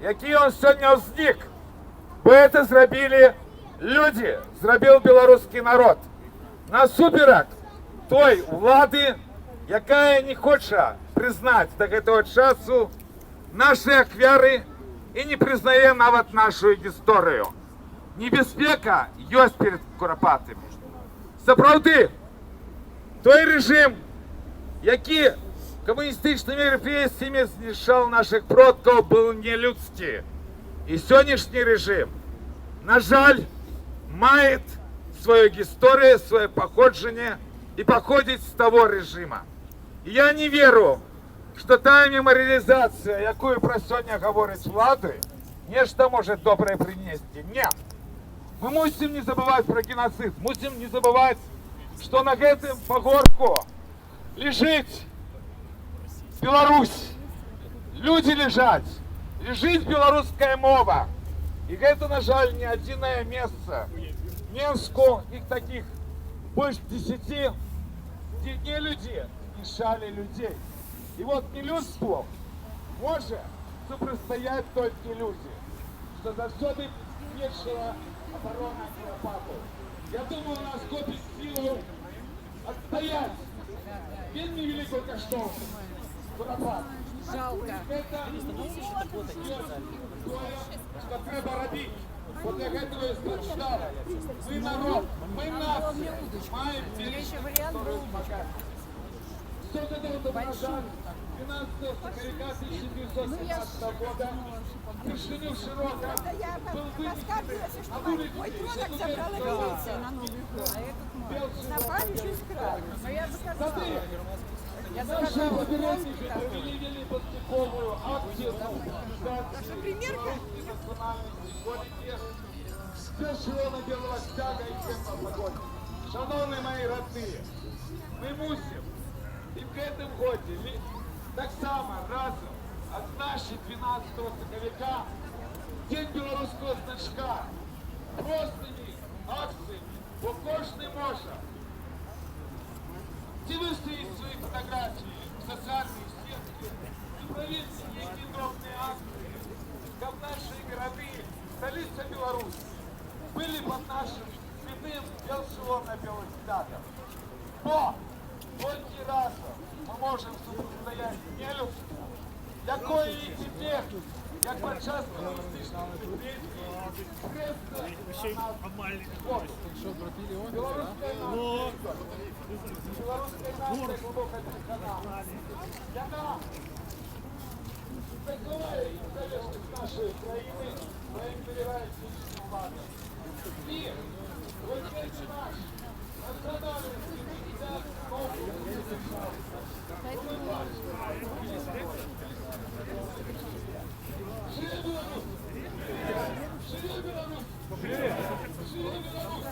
Speaker 3: який він сьогодні зник. Бо це зробили люди, зробив білоруський народ. Насуперек той влади, яка не хоче признати до цього часу наші ахвяри і не признає навіть нашу історію. Небезпека є перед Куропатами. Справді, той режим, який комуністичними репресіями знищав наших предків, був нелюдський. І сьогоднішній режим, на жаль, має свою історію, своє походження і походить з того режиму. І я не вірю, що та меморіалізація, яку про сьогодні говорить влада, нечто може добре принести. Ні. Ми мусимо не забувати про геноцид, мусимо не забувати, що на гэтым пагорку лежить Беларусь. Люди лежать. Лежить белорусская мова. И это, на жаль, не одиное место. В Минску их таких больше 10, где не люди мешали людей. И вот нелюдству может супростоять только люди. Что завсёды першего оборона Куропату. Я думаю, у нас копит силу отстоять вельми великую коштовность Куропат.
Speaker 6: Жалко.
Speaker 3: Что треба робити. Вот для этого я сказал. Мы народ, мы нация. Маем величие, которую показывать. Что-то это показали 12 февраля 1917 года. Решение широко был вынесен на улицу.
Speaker 6: Мой тронок забрала милиция на Новый год, а этот мой. Напали чуть край. Но я заказала. Я
Speaker 3: Наши попередники провели великопоступовую акцию
Speaker 6: Наша примерка?
Speaker 3: Спешила белого стяга и темного погоди. Шановні мої родні, ми мусимо і в цьому годі так само разом відзначити 12 соковика День білоруського значка. Простими акціями, бо кожен може. Ці виставить свої фотографії в соціальні сітки і провести які дробні акції, щоб наші города, столиця Білорусі, були під нашим святим белшилом-белым стягом. Бо тільки разом ми можемо супростояти нелюдству, якое і тепер, як під час комуністичних репресій, хресно на нас воду. Білоруська нація. Белорусская нация глубокая страна. Яна закрывает незалежность нашей Украины, проигрывает личную владу. И вот это наш национальный идентитет новый державы. Живи Беларусь! Живи Беларусь! Живи Беларусь!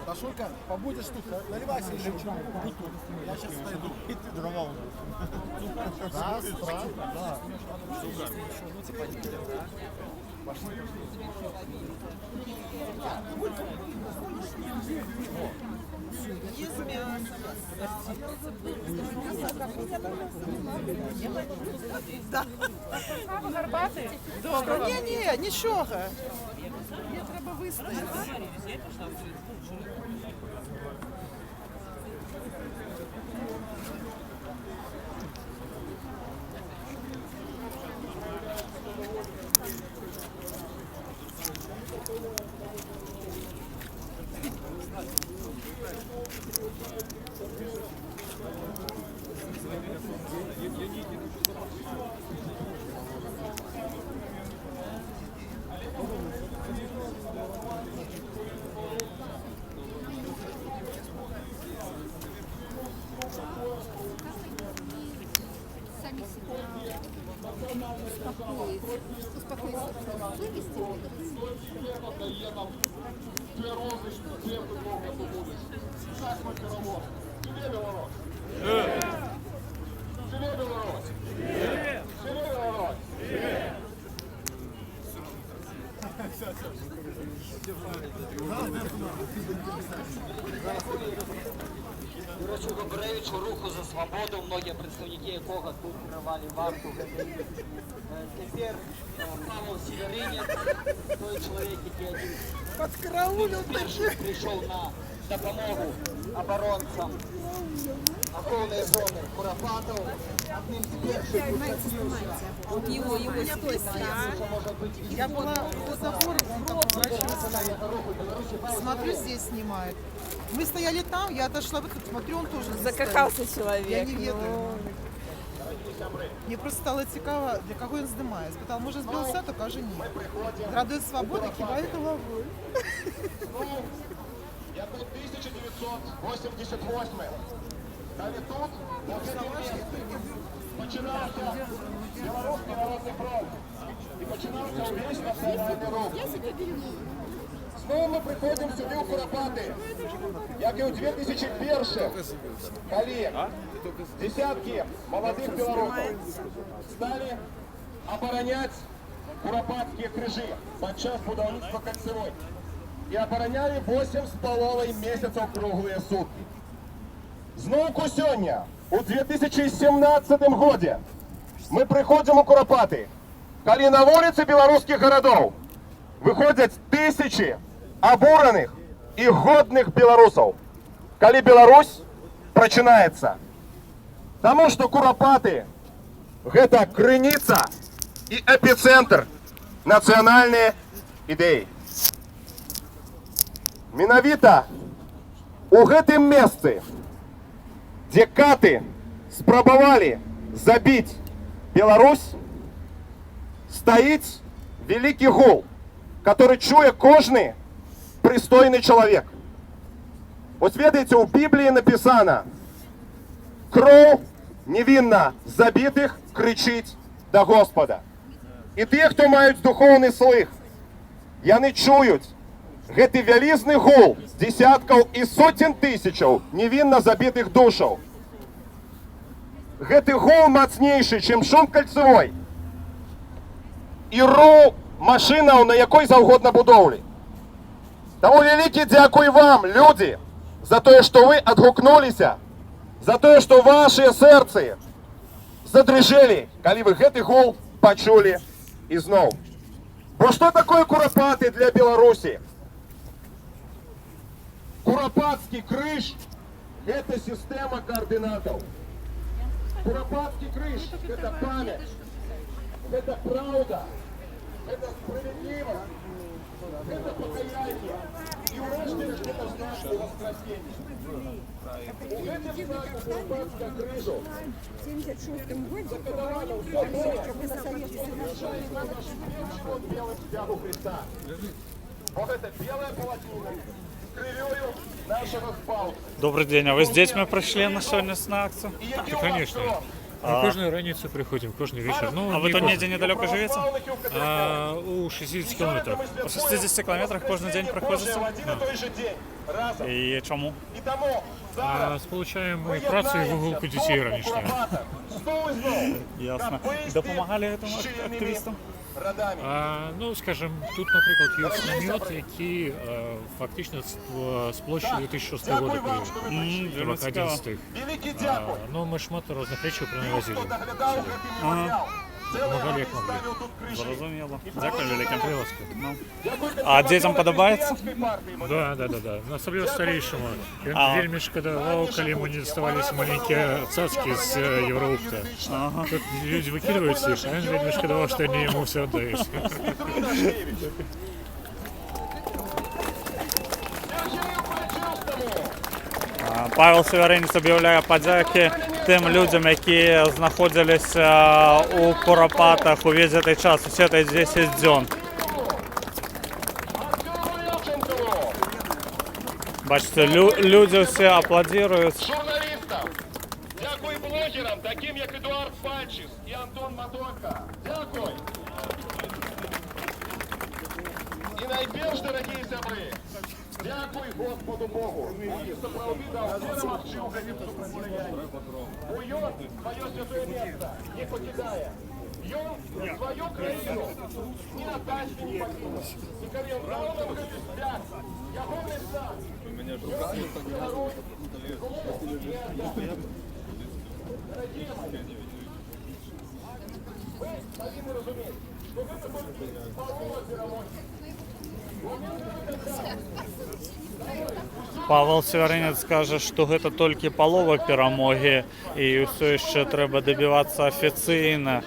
Speaker 12: Дашулька, побудешь тут, наливайся еще чай. Я сейчас пойду. И ты дрова уже. Да, с утра. Да. Пошли.
Speaker 13: Да. Гарбати? Добре. Ні, нічого. Мені треба вистояти.
Speaker 11: Юрачу Габаревичу, Руху за свободу, многие представники якого тут тривали варту. Тепер Павел Северинец, той чоловік, який перший прийшов на допомогу оборонцям охоронної зони Куропатов. Одним з перших
Speaker 13: Я была у забора, смотрю, здесь снимает. Мы стояли там, я отошла, вот тут смотрю, он тоже
Speaker 14: Закахался человек.
Speaker 13: Я не ведаю. Мне просто стало цікаво, для кого він здимає. Спитала, може збився, то каже ні. Радує свободи, киває головою.
Speaker 12: Я тут 1988. Далі тут, на цьому місці, починався Білоруський народний фронт. І починався увесь національний рух. Знову ми приходимо сюди у Куропати, як і у 2001-х, коли десятки молодых белорусов стали оборонять Куропатские крыжи подчас будівництва кольцевой. И обороняли 8,5 месяцев круглые сутки. Знову сьогодні, у 2017 году, ми приходимо у Куропати, коли на вулиці білоруських городов виходять тисячі обурених і годних білорусів, коли Білорусь починається. Тому що Куропати – це криниця і епіцентр національної ідеї. Менавіта у гэтым месцы, где каты спрабавалі забить Беларусь, стоит великий гул, который чуе кожны пристойный человек. Вот ведаете, у Библии написано: кроў невинно забитых кричить до Господа. И те, кто маюць духовный слых, яны чують гэты вялізны гул десяткаў і сотен тысячаў невинно забитых душаў. Гэты гул мацнейшы, чым шум кольцевой і роў машинаў на якой заўгодна будоўлі. Таму вялікі дзякуй вам, людзі, за тое, што вы адгукнуліся, за тое, што вашыя сэрцы задрыжэлі, калі вы гэты гул пачулі ізноў. Бо што такое Куропаты для Беларусі? Куропатский крыж – это система координатов. Куропатский крыж – это память, это правда, это справедливость, это покаяние. И урождение – это знак воскресения. У этих знаков Куропатского крыжу
Speaker 15: В 76-м году
Speaker 12: закодовано все белым стягу Христа. Вот это белая полотнина с кривёю нашего спалка.
Speaker 1: Добрый день, а вы с детьми пришли на сегодня на акцию?
Speaker 12: И конечно.
Speaker 14: Кожную раніцу приходим, кожный вечер. Ну,
Speaker 1: А ви тут ніде недалеко живете?
Speaker 14: У 60 километров.
Speaker 1: По 60 кілометрах кожен день проходите? І чому?
Speaker 14: Сполучаємо і працю, і вигулку дітей ранішнього.
Speaker 1: Ясно. Допомагали этому активістам?
Speaker 14: Ну, скажем, тут, наприклад, є намет, який фактично з площі 2006 року.
Speaker 1: Дуже цікаво.
Speaker 14: Ну, ми шмат різних речей принавозили. Помагали як могли.
Speaker 1: Зрозуміло. Дякую велике. Ну. А дітям подобається?
Speaker 14: Да. Особливо старішому. Він вельми шкодував, коли йому не доставались маленькі цацки з Європи. Тут люди викидують їх, а він вельми шкодував, що вони йому все віддають.
Speaker 1: Павел Северинець об'являє подяки тим людям, які знаходилися у Куропатах увесь цей час, усі ці 10 днів. Бачите, люди всі аплодують.
Speaker 12: Журналістам, дякую блогерам, таким як Едуард Пальчис і Антон Матонка. Дякую. І найбільш, дорогі сябри, дякую Господу Богу, і справді дав всім вчив ходити в противостоянні. Бо Йон своє святе місце не покидає. Йон свою країну ні на тачці не покине. І коли він равно виходить з п'ятки, його не сам.
Speaker 1: Павел Северинець каже, що це тільки полова перемоги і все ще треба добиватися офіційно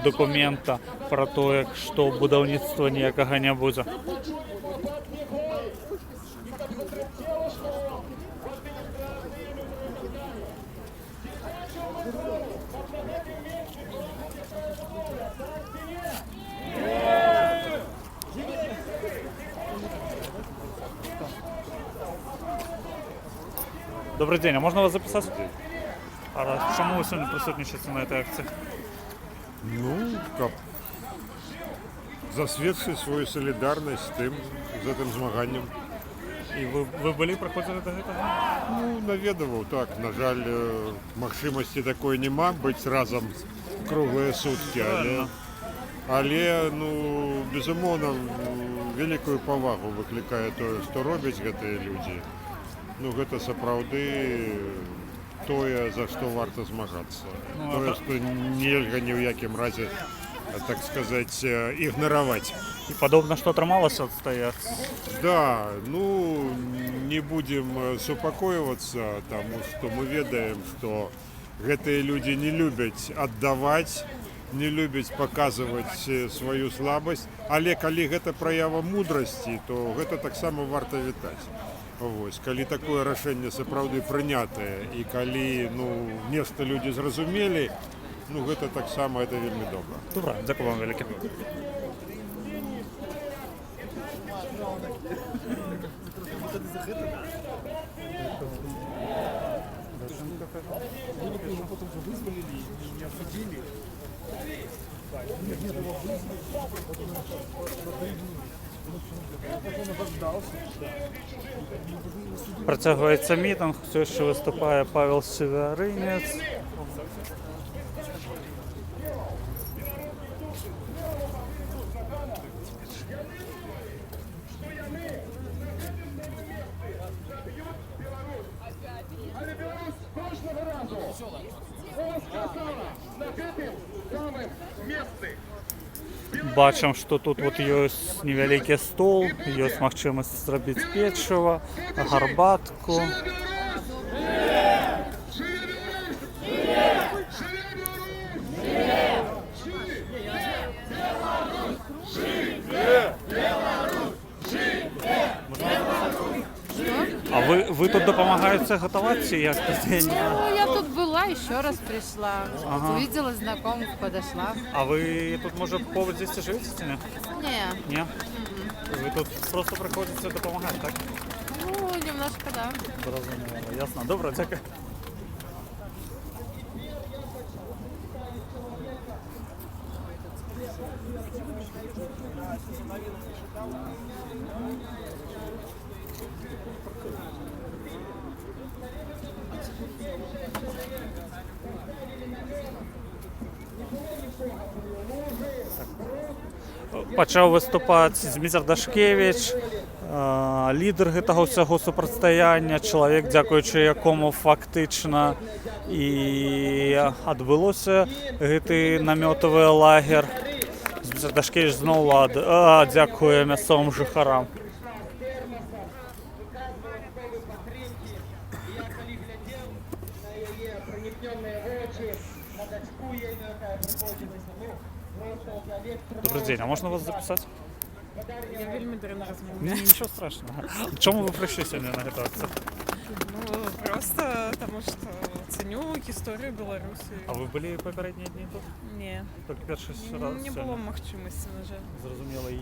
Speaker 1: документа про те, що будівництва ніякого не буде. Добрый день, а можно вас записать? А чому ви сьогодні присутничаєте на этой акції?
Speaker 16: Ну, как засвідчити свою солідарність з цим змаганням.
Speaker 1: І ви були, проходили до цього?
Speaker 16: Ну, навідував, так. На жаль, можливості такої нема, бути разом круглі сутки, але ну, безумовно, велику повагу викликає те, що роблять ці люди. Ну, це сапраўды тое, за што варта змагацца. Тое, што нельга ні ў якім разе, так сказаць, ігнараваць.
Speaker 1: І падобна, што атрымалася адстаяць?
Speaker 16: Да, ну, не будем супакойвацца, таму што мы ведаем, што гэтыя людзі не любяць аддаваць, не любяць паказваць сваю слабасць, але калі гэта праява мудрасці, то гэта таксама варта вітаць. Вось, калі такое рашэнне сапраўды прынятае і калі ну, нешта людзі зразумелі, ну гэта таксама это вельмі добра.
Speaker 1: Добра, дзякую вам вялікі. Протягується мітинг, все ще виступає Павел Северинець. Бачимо, що тут от є невеликий стол, є можливість зробити печиво, гарбатку. А вы тут допомагаете готовить? Я
Speaker 17: тут была, еще раз пришла.
Speaker 1: Ага.
Speaker 17: Увидела знакомых, подошла.
Speaker 1: А вы тут, может, повод здесь живете?
Speaker 17: Не.
Speaker 1: Не? Вы тут просто приходите допомагати, так?
Speaker 17: Ну, немножко, да.
Speaker 1: Зрозуміло, ясно. Добре, дякую. Пачаў выступаць Зміцер Дашкевіч, лідар гэтага ўсяго супрацьстаяння, чалавек, дзякуючы якому фактычна і адбылося гэты намётавы лагер. Зміцер Дашкевіч зноў дзякуе мясцовым жыхарам. Добрый день, а можно вас записать?
Speaker 18: Я вельми древно розмовляю.
Speaker 1: Ничего страшного. Чому ви прийшли сьогодні на эту акцію?
Speaker 18: Ну, просто тому що ценю історію Білорусі.
Speaker 1: А ви були попередні дні тут?
Speaker 18: Ні.
Speaker 1: Тільки перший раз
Speaker 18: Не було можливості, на жаль.
Speaker 1: Зрозуміло. І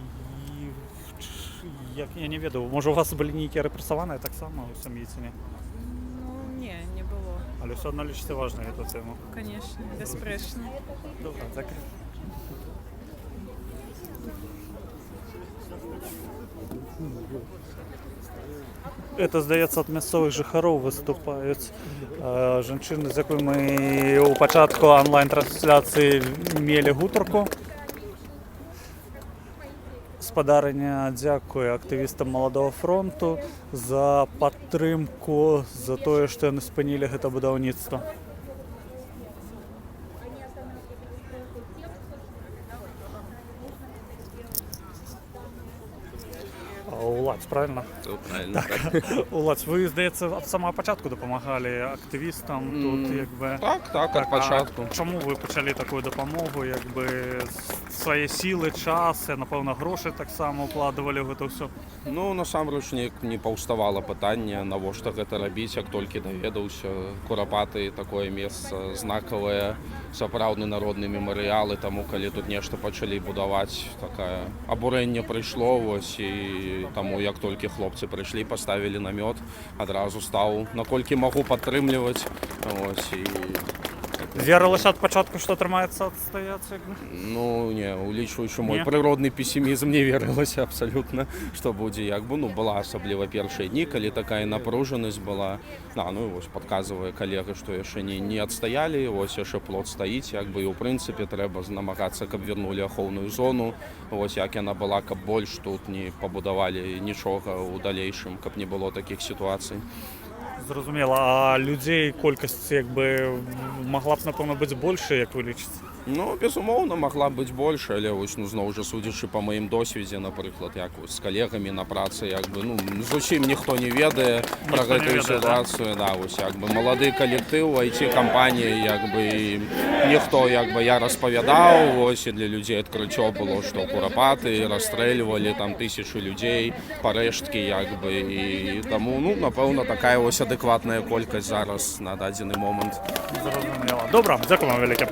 Speaker 1: як я не ведаю, може у вас були ніякі репресовані так само у сім'ї ці ні?
Speaker 18: Ну, ні, не було.
Speaker 1: Але все одно лічите важливо цю тему?
Speaker 18: Звісно, безперечно.
Speaker 1: Добре, дякую. Это, здаецца, ад мясцовых жыхароў выступаюць жанчыны, з якой мы ў пачатку онлайн-трансляцыі мелі гутарку. Спадарыня дзякуе актывістам Маладога фронту за падтрымку, за тое, што яны спынілі гэта будаўніцтва. Уладзь, правильно?
Speaker 19: Правильно.
Speaker 1: Так. Уладзь, ви, здається, від самого початку допомагали активістам тут, якби...
Speaker 19: Так, від початку.
Speaker 1: А чому ви почали таку допомогу, якби, свої сили, час, напевно, гроші так само вкладували в це все?
Speaker 19: Ну, насамрэч не паўставала пытанне, навошта гэта рабіць, як толькі даведаўся. Курапаты, такое месца знакавае, сапраўдны народны мемарыял, і таму, калі тут нешта пачалі будаваць, такое абурэнне прыйшло, вось, і таму, як толькі хлопцы прыйшлі, паставілі намёт, адразу стаў, наколькі магу падтрымліваць, вось, і...
Speaker 1: Верылася ад пачатку, што атрымаецца адстаяцца?
Speaker 19: Ну, не, улічваючы мой прыродны песімізм, не верылася абсалютна, што будзе як бы, ну, была асабліва першыя дні, калі такая напружанасць была. Ну, і вось падказвае калега, што яшчэ не адстаялі, вось яшчэ плот стаіць, як бы, і ў прынцыпе трэба намагацца, каб вярнулі ахоўную зону, вось як яна была, каб больш тут не пабудавалі нічога ў далейшым, каб не было такіх сітуацый.
Speaker 1: Зразумела, а людзей колькасць, як бы, магла б, напэўна, быць больш, як вы лічыце?
Speaker 19: Ну, безумоўна, магла б быць больш, але вось, ну, зноў жа, судзячы па маім досведзе, напрыклад, як з калегамі на працы, як бы, ну, зусім ніхто не ведае пра гэтую сітуацыю, да, вось, як бы, малады калектыў, IT-кампаніі, як бы, ніхто, як бы, я распавядаў, вось, і для людзей адкрыццё было, што курапаты расстрэльвалі там тысячы людзей, парэшткі, як бы, і таму, ну, напэўна, такая вось адэкватная колькасць зараз на дадзены момант.
Speaker 1: Зразумела. Добра, дзякуй вам вяліке.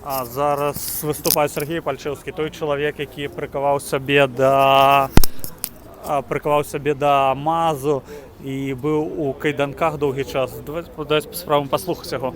Speaker 1: А зараз выступае Сергей Пальчэўскі, той чалавек, які прыкаваў сабе да мазу і быў у кайданках доўгі час. Давайте спробуем паслухаць яго.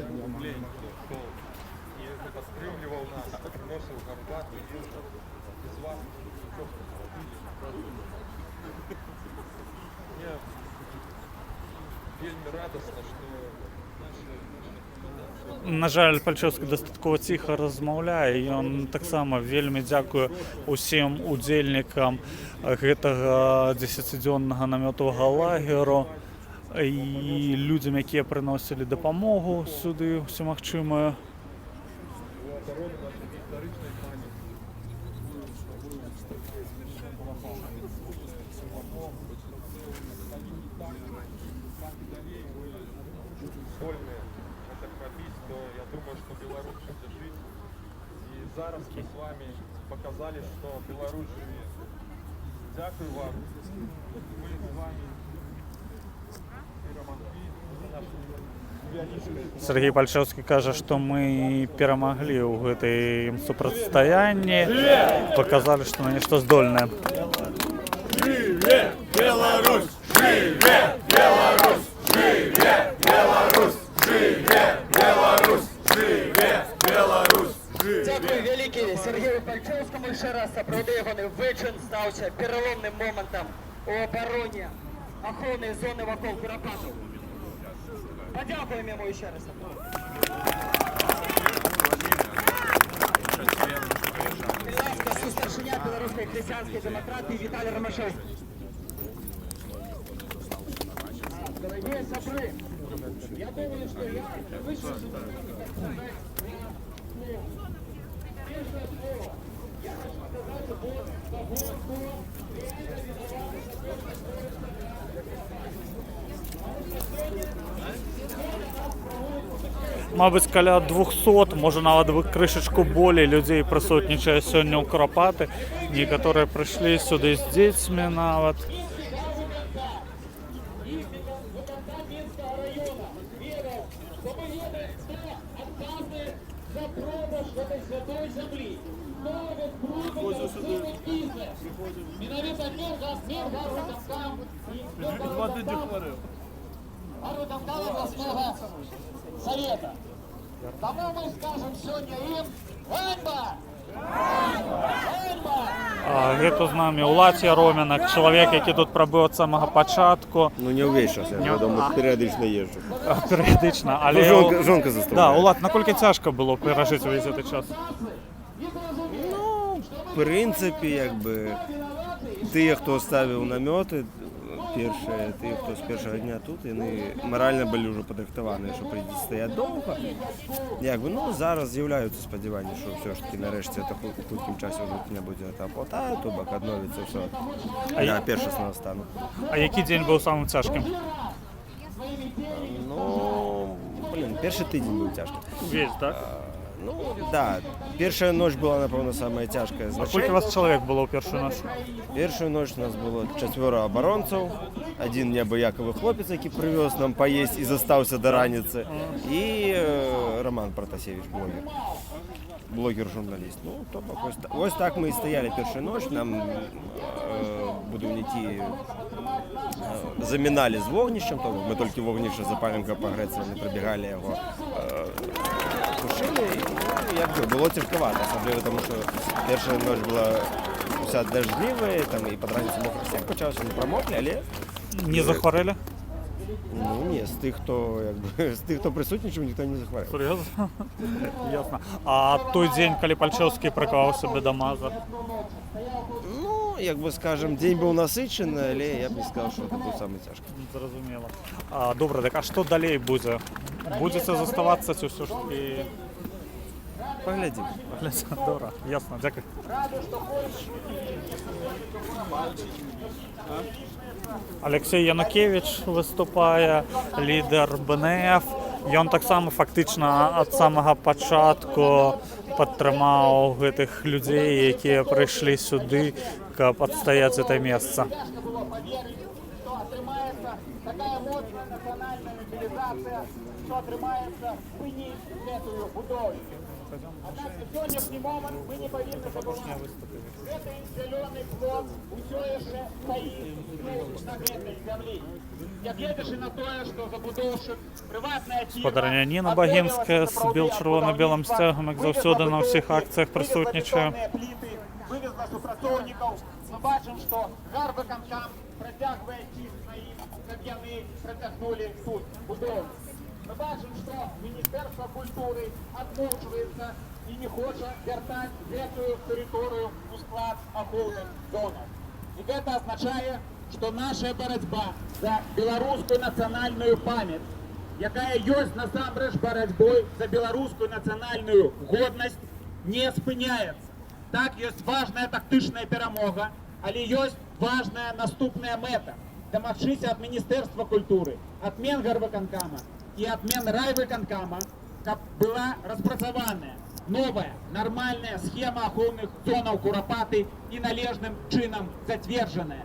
Speaker 1: На жаль, Пальчэўскі дастаткова ціха размаўляе, ён таксама вельмі дзякуе усім удзельнікам гэтага 10-дзённага намётавага лагеру і людзям, якія прыносілі дапамогу сюды усемагчымую.
Speaker 5: Зараз мы с вами показали, что Беларусь живет. Дякую вам. Мы с вами перемогли.
Speaker 1: Сергей Пальчэўскі кажа, што мы перамаглі ў гэтым супрацьстаянні, паказалі, што на нешта здольныя.
Speaker 20: Живе Беларусь! Живе!
Speaker 11: Раmadом у обороні охоронної зони вокруг Куропатов. Подякуємо йому ще раз. Будь ласка, старшиня білоруської християнської демократії Віталій Ромашевський. Дорогие сопры, я думаю, что я вышел сюда. Первое слово. Я хочу сказать
Speaker 1: Мабуть, каля 200, може навіть кришечку болей людей присутнічає сьогодні у Куропати. Некоторі прийшли сюди з дітьми навіть.
Speaker 11: Совета. Тому ми скажемо сьогодні їм «Ганьба!
Speaker 1: Гету з нами Улад Яромінок, чоловік, який тут пробив від самого початку.
Speaker 20: Ну не увесь час, я думаю, періодично їжджу.
Speaker 1: Періодично, але...
Speaker 20: Жонка заставляє.
Speaker 1: Да, Улад, наскільки тяжко було пережити весь цей час?
Speaker 20: Ну, в принципі, якби, ті, хто ставив намети, перші, ті, хто з першого дня тут, вони морально були вже підрихтовані, що прийти стоять довго. Якби, ну, зараз з'являються сподівання, що все ж таки нарешті це в коротким часі вже не буде оплата, тубок відновиться все для першісного стану.
Speaker 1: А який день був самим тяжким?
Speaker 20: Ну, блин, перший тиждень був тяжкий.
Speaker 1: Весь, так?
Speaker 20: Ну, да. Перша ніч була, напевно, сама тяжка.
Speaker 1: А скільки у вас чоловік було в першу ніч?
Speaker 20: Першу ніч у нас було 4 оборонців, один неабияковий хлопець, який привез нам поїсти і застався до раниці, і Роман Протасевич, блогер-журналіст. Ну, то ось так ми і стояли першу ніч, нам будівники замінали з вогнищем, то ми тільки вогнище запалимо погреться, не прибігали його. Тушили, і якби було тяжковато, особливо тому, що перша ніч була вся дождлива, там і під раніцю мокрий сніг почався, не промокли, але...
Speaker 1: Не захворіли?
Speaker 20: Ну ні, з тих, хто присутнічав, ніхто не захворів.
Speaker 1: Серйозно? Ясно. А той день, коли Пальчевський приклав себе до Маза?
Speaker 20: Ну, якби, скажем, день був насичений, але я б не сказав, що це був самий тяжкий.
Speaker 1: Зрозуміло. Добре, так а що далі буде? Буде це заставатися, чи все ж таки...
Speaker 20: Поглядимо.
Speaker 1: Добре, ясно, дякую. Олексій Янукевич виступає, лідер БНФ. Він так само фактично від самого початку підтримав тих людей, які прийшли сюди, щоб відстояти це місце.
Speaker 11: Такая мощная национальная мобилизация, что отримається в спині цієї будови. Однак на сьогоднішній момент ми не повинні забувати. Цей зелений флот усе ще стоїть на цій землі. Я глядячи на те, що забудовши приватна фірма...
Speaker 1: Господарня Ніна Багінська з червоно-білим стягом, як завжди, на всіх акціях присутнічає.
Speaker 11: Вивезла супрацовників. Ми бачимо, що Гарвиконкам протягує ті свої кам'яни, протягнули тут будову. Ми бачимо, що Міністерство культури відмовчується і не хоче вертати цю територію у склад охоронних зонах. І це означає, що наша боротьба за білоруську національну пам'ять, яка є насамперед боротьбою за білоруську національну годність, не спиняється. Так, є важна тактична перемога, але є важна наступна мета – домогтися від Міністерства культури, від Менгарвиконкама і від Менрайвиконкама, щоб була розпрацьована нова, нормальна схема охоронних зон Куропати і належним чином затверджена,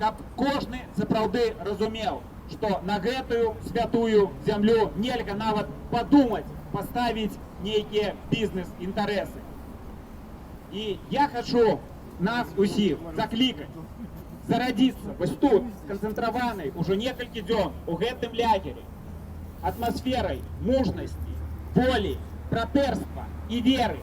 Speaker 11: щоб кожен заправди розумів, що на цю святую землю нельзя навіть подумати поставити ніякі бізнес-інтереси. І я хочу нас усіх закликати, зародитися ось тут, сконцентрований уже кілька днів у гэтым лагері, атмосферою мужності, волі, братерства і віри,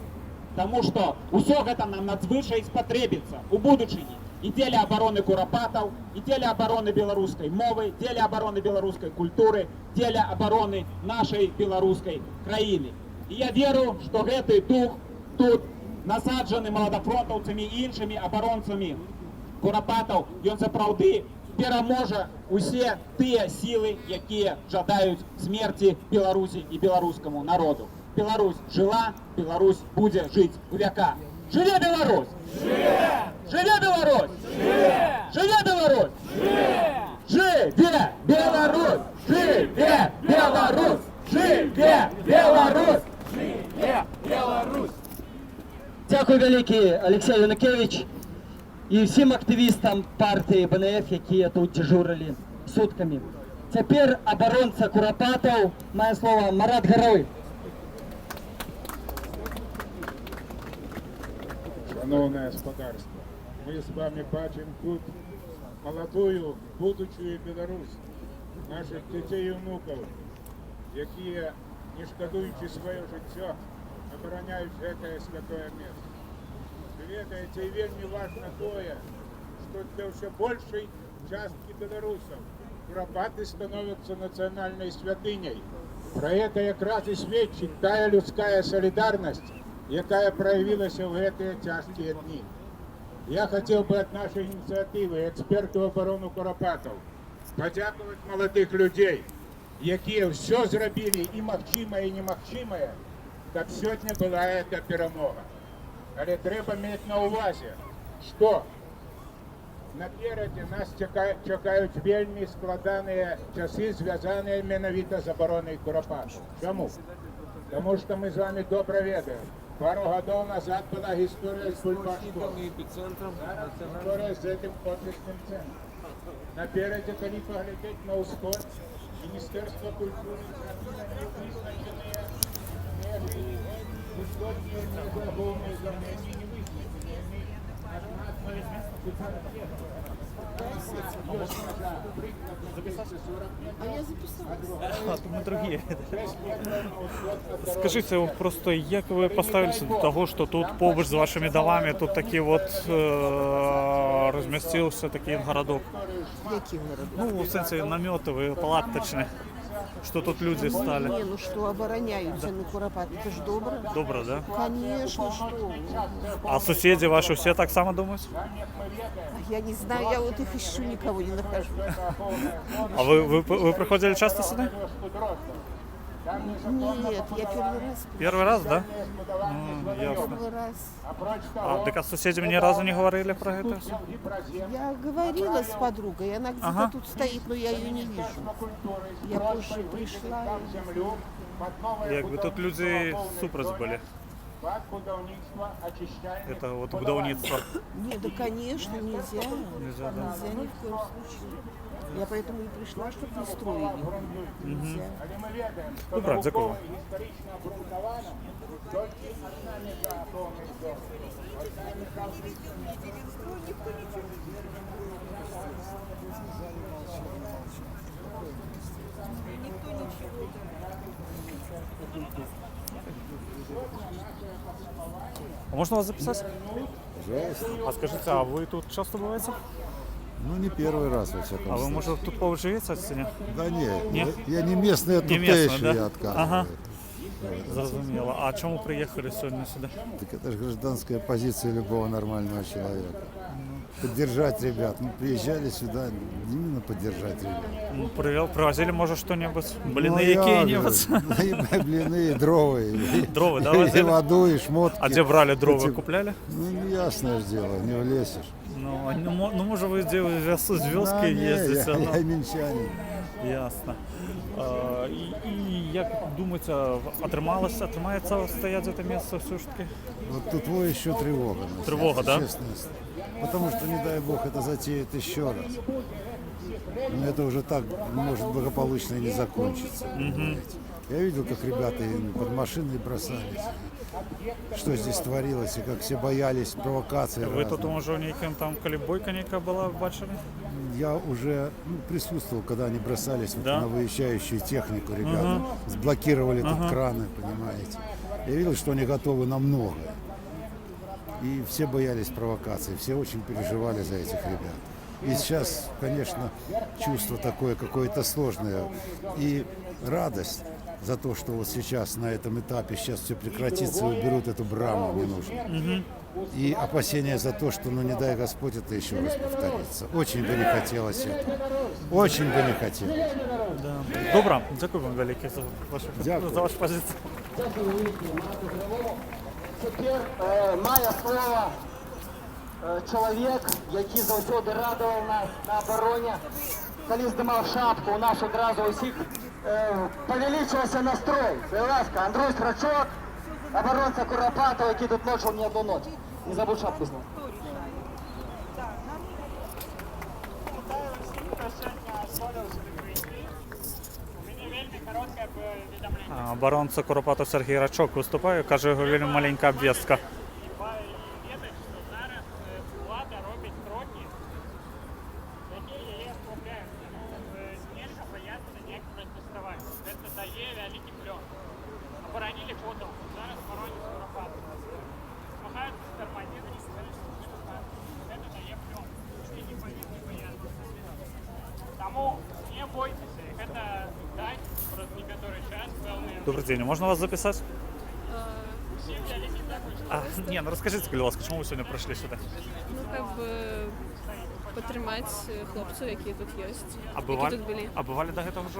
Speaker 11: тому що усе це нам надзвичай спотребиться у будучині. і дзеля абароны курапатаў, і дзеля абароны беларускай мовы, дзеля абароны беларускай культуры, дзеля абароны нашай беларускай краіны. І я веру, што гэты дух тут насаджаны маладафронтаўцамі і іншымі абаронцамі курапатаў, ён сапраўды пераможа усе тыя сілы, якія жадаюць смерці Беларусі і беларускаму народу. Беларусь жила, Беларусь будзе жыць у вяка. Жыве Беларусь! Жыве Беларусь! Жыве Беларусь! Жыве Беларусь! Жыве Беларусь! Жыве Беларусь! Жыве Беларусь! Дякую вялікі, Алексей Янукевич, і всім активістам партії БНФ, якія тут дежурили сутками. Цяпер абаронца курапатаў мае слово Марат Гарой.
Speaker 21: Шановне господарство, ми з вами бачимо тут молодую, будучую Білорусь, наших дітей і внуків, які, не шкодуючи своє життя, обороняють це святое місце. Ви ведаєте, і вельми важно тое, що для все більшої частки білорусів куропати становляться національною святинею. Про це якраз і свідчить та людська солідарність, яка проявилася в эти тяжкие дни. Я хотел бы от нашей инициативы эксперту оборону Куропатов подякувати молодых людей, які все зробили і махчимое, і немахчимое, щоб сьогодні була эта перемога. Але треба мати на увазі, що напереді нас чекають вельми складані часи, зв'язані менавіта з обороною Куропатов. Чому? Тому що ми з вами добре ведаємо. Пару годов назад была история с Бульбашком. История с этим офисным центром. Напереди, коли поглядеть на усход, Министерство культуры вызначенные межи высокие незаголовные замены не вызначенные.
Speaker 13: А я записала.
Speaker 1: Мы другие. Скажите, просто як ви поставилися до того, що тут побач з вашими домами тут такий от розмістився такий городок?
Speaker 13: Який городок?
Speaker 1: Ну, в сенсі наметові, палаточні. Что тут люди стали?
Speaker 13: Не, ну что, обороняются на Куропат, это ж добро.
Speaker 1: Добро, да?
Speaker 13: Конечно, что.
Speaker 1: А соседи ваши все так само думают?
Speaker 13: Я не знаю, я вот их ищу, никого не нахожу.
Speaker 1: А вы приходили часто сюда?
Speaker 13: Нет, я первый раз.
Speaker 1: Первый раз, да? Ясно.
Speaker 13: Первый раз.
Speaker 1: А так а с соседями ни разу не говорили про это?
Speaker 13: Я говорила с подругой, она где-то тут стоит, но я ее не вижу. Я позже пришла.
Speaker 1: Якби тут люди супротив были. Это вот будовництво.
Speaker 13: Нет, да конечно, нельзя.
Speaker 1: Нельзя, да?
Speaker 13: Нельзя ни в коем случае. Я поэтому и пришла, чтобы не строили. Нельзя.
Speaker 1: Добре, дякую. А можно вас записать?
Speaker 22: Пожалуйста.
Speaker 1: А скажите, а вы тут часто бываете?
Speaker 22: Ну, не первый раз, во всяком
Speaker 1: А вы,
Speaker 22: случае.
Speaker 1: может, тут повыше живете, отсюда?
Speaker 22: Да нет,
Speaker 1: Ні?
Speaker 22: я не местный, я
Speaker 1: Не местный,
Speaker 22: тутейший,
Speaker 1: да?
Speaker 22: я отказываю.
Speaker 1: Ага. Зрозуміло. А чому приїхали сьогодні сюди?
Speaker 22: Так это же гражданская позиция любого нормального человека. Поддержать ребят. Ну, приезжали сюда именно поддержать ребят.
Speaker 1: Ну, привозили, может, что-нибудь? Блины
Speaker 22: Ну, я
Speaker 1: какие-нибудь?
Speaker 22: говорю, и блины, и дрова, и,
Speaker 1: Дровы, да,
Speaker 22: и
Speaker 1: возили?
Speaker 22: воду, и шмотки.
Speaker 1: А где брали дрова?
Speaker 22: Эти-
Speaker 1: Купляли?
Speaker 22: Ну, ясное же дело, не влезешь.
Speaker 1: Ну, может, вы с вёски ездите?
Speaker 22: Я минчанин.
Speaker 1: Ясно. І як думаєте, отримається стоять за це місце все ж таки?
Speaker 22: Вот тут еще тревога. на
Speaker 1: Тревога,
Speaker 22: сердце,
Speaker 1: да?
Speaker 22: честно. Потому что, не дай бог, это затеет еще раз. Но это уже так может благополучно и не закончиться. понимаете. Я видел, как ребята и под машиной бросались. Что здесь творилось, и как все боялись провокаций.
Speaker 1: Ви тут,
Speaker 22: разных.
Speaker 1: може, ніяким там, коли бойка ніяка була, бачили?
Speaker 22: Я уже присутствовал, когда они бросались вот
Speaker 1: Да?
Speaker 22: на выезжающую технику, ребята.
Speaker 1: Ага.
Speaker 22: Сблокировали тут
Speaker 1: Ага.
Speaker 22: краны, понимаете. Я видел, что они готовы на многое. И все боялись провокаций, все очень переживали за этих ребят. И сейчас, конечно, чувство такое какое-то сложное. И радость за то, что вот сейчас на этом этапе сейчас все прекратится и уберут эту браму ненужную. И опасения за то, что, ну не дай Господь, это еще раз повторится. Очень бы не хотелось этого. Очень бы не хотелось.
Speaker 1: Да. Добре, дякую вам велике за вашу позицію.
Speaker 11: Тепер має слово чоловік, який завжди радував нас на обороні. Коли здимав шапку, у нас одразу усіх повеличився настрой. Будь ласка, Андрій Страчок, оборонця Куропатова, який тут ночив не одну ніч. Не забудь шапку зняти.
Speaker 1: Оборонца Куропатов Сергій Рачок виступає, каже, його вельми маленька обв'язка. Добрый день, можно вас записать? Ну расскажите, будь ласка, чому ви сьогодні прийшли сюди?
Speaker 18: Ну, как бы підтримати хлопців, які тут є.
Speaker 1: А бували до цього вже?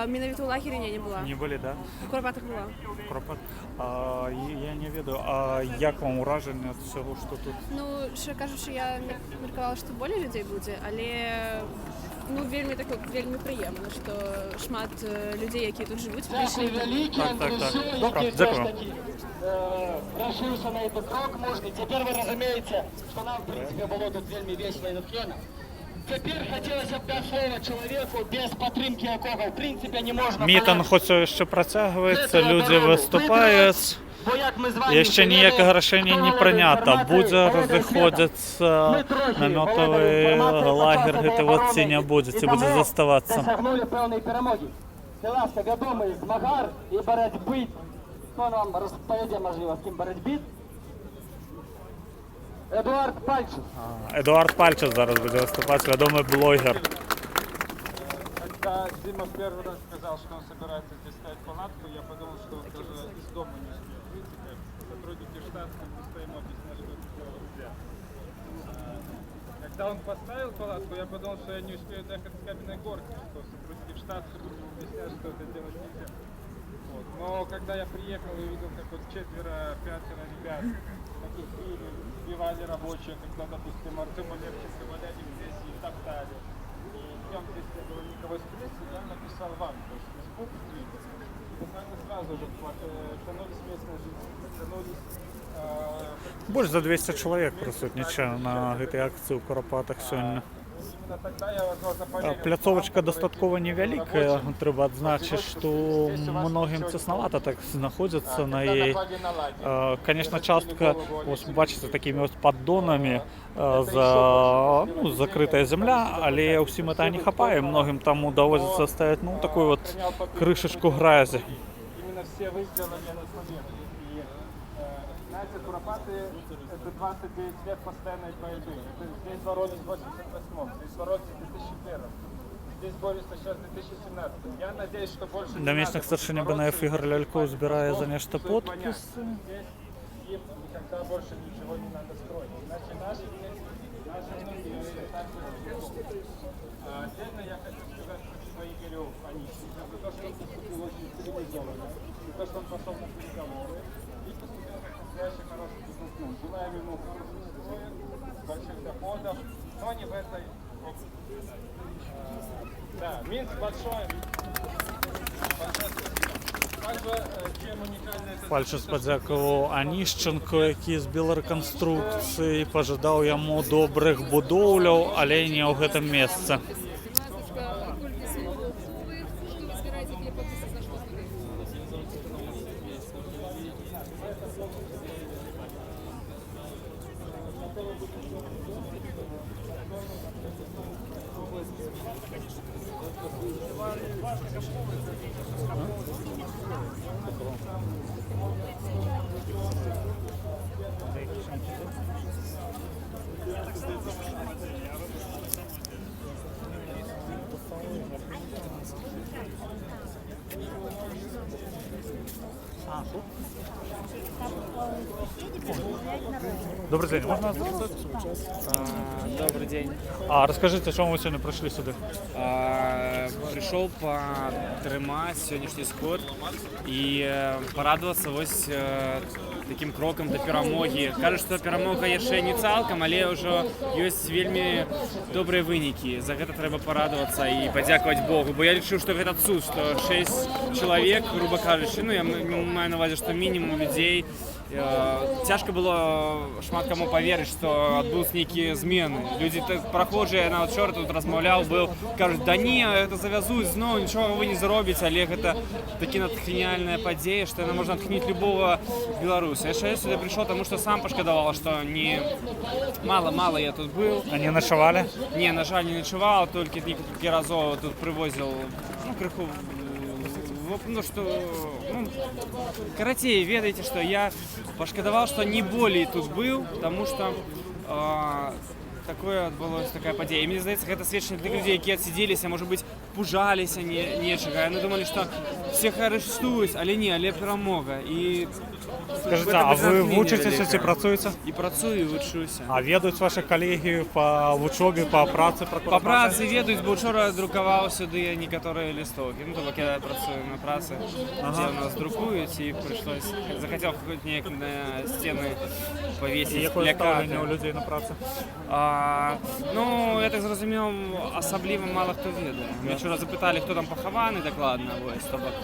Speaker 18: Менавіта у лагері не була.
Speaker 1: Не були, да?
Speaker 18: В Куропатах була.
Speaker 1: Я не ведаю, а як вам ураження від всього, що тут?
Speaker 18: Ну, що кажучи, я міркувала, що більше людей буде, але вельми приємно, що шмат людей, які тут живуть, прийшли.
Speaker 1: Так. Добре, дякую.
Speaker 11: Решився на этот крок можна. Тепер ви розумієте, що нам, в принципі, було тут вельми весело і натхненно. Тепер хотілося б дати слово чоловіку, без підтримки якого, в принципі, не можна...
Speaker 1: Мітинг хоч ще протягується, люди виступають. І ще ніякого рішення не прийнято. Буде розходитися наметовий лагер, ГТВ не буде, це буде заставатися.
Speaker 11: Досягнули певної перемоги. Будь ласка, відомий змагар і боротьби. Хто нам розповіде, можливо, з ким боротьби? Едуард Пальчев.
Speaker 1: Едуард Пальчев зараз буде виступати, відомий блогер.
Speaker 4: Когда Дима в первый раз сказал, что он собирается здесь ставить палатку, я подумал, что он даже из дома не успеет выйти, как сотрудники штатского просто ему объясняли, что это делать нельзя. Когда он поставил палатку, я подумал, что я не успею доехать с каменной горки, что сотрудники штатского будут объяснять, что это делать нельзя. Вот. Но когда я приехал и увидел, как вот 4-5 ребят накипили, сбивали рабочие, когда, допустим, Артема Левченко валяли здесь и топтали. И днем здесь не было никого из прессы, я написал вам, то есть Facebook, Twitter. И буквально сразу же тянулись местные жители, тянулись...
Speaker 1: Больше за 200 чоловік присутнічає на гэтай акції у Куропатах сьогодні. Пляцовочка достатково невелика, треба відзначити, що многим тесновато так знаходиться на її. Конечно, частка, ось бачите, такими ось поддонами закрита земля, але усім це не хапає, многим там доводиться ставити, таку от кришечку грязі.
Speaker 4: Именно все выстрелы я не планирую. И, знаете, Куропаты — это 29 лет постоянной борьбы. Здесь боролись в 88-м, здесь боролись в 2001-м. Здесь борются сейчас в 2017. Я надеюсь, что больше...
Speaker 1: Наместник старшини БНФ Ігор Лялько збирає за нечто підписи.
Speaker 4: Им никогда больше ничего не надо строить. Иначе наши дети, наши внуки, отдельно я хочу сказать спасибо Игорю Онищенко за то, что он поступил очень цивилизованно, за то, что он пошел на переговоры и поступил как настоящий хороший бизнесмен. Желаем ему хороших условий, больших доходов, но не в этой области. Да, Минск большой. Большое спасибо. Также, чем уникальна эта...
Speaker 1: Пальчес подякував Аніщенко, який збив реконструкції, пожадав йому добрих будовляв, але не у гэтым месцы. Добрый день, можно?
Speaker 7: Добрый день.
Speaker 1: Расскажите, чому ви сьогодні прийшли сюди?
Speaker 7: Пришел падтрымаць сённяшні сход і порадоваться вось таким крокам да перамогі. Кажуць, што перамога яшчэ не цалкам, але ўжо ёсць вельмі добрыя вынікі. За гэта трэба порадоваться і падзякаваць Богу, бо я лічу, што гэта цуд, што 6 чалавек, грубо кажучы, ну я маю на увазе, што мінімум людзей. Цяжка было шмат каму паверыць, што адбыліся нейкія змены. Людзі прахожыя, нават учора тут размаўляў быў, кажуць, да не, гэта завязуць зноў, нічога вы не зробіце, але гэта такі натхняльная падзея, што яна можна натхніць любого беларуса. Яшчэ я сюды прыйшоў, таму што сам пашкадавала, што мала я тут быў.
Speaker 1: А не начавалі?
Speaker 7: Не, на жаль, не начаваў, толькі некалькі разоў тут прывозіў, крыху. Ну что, карацей, ведаеце, што я пашкадаваў, што не болей тут быў, таму што такое адбылося, такая падзея. І мне здаецца, гэта сведчанне для людзей, якія адсидзеліся, можа быць, пужаліся нечага. Яны думалі, што всех арыштуюць, але не, але перамога. І
Speaker 1: скажите, а вы вучыцеся ці працуеце?
Speaker 7: І працую, і вучуся.
Speaker 1: А ведаюць ваши калегі па вучобе, па працы?
Speaker 7: Па працы ведаюць, бо учора друкаваў сюды некаторыя лістоўкі. Ну, то бок я працую на працы, дзе у нас друкуюць, і прыйшлось, захацеў хоць неяк на сцены павесіць плакаты.
Speaker 1: Якое стаўленне ў людзей на працы?
Speaker 7: Ну, я так зразумеў, асабліва мала хто ведае. Мне вчора запыталі, хто там пахаваны дакладна, вось, то бок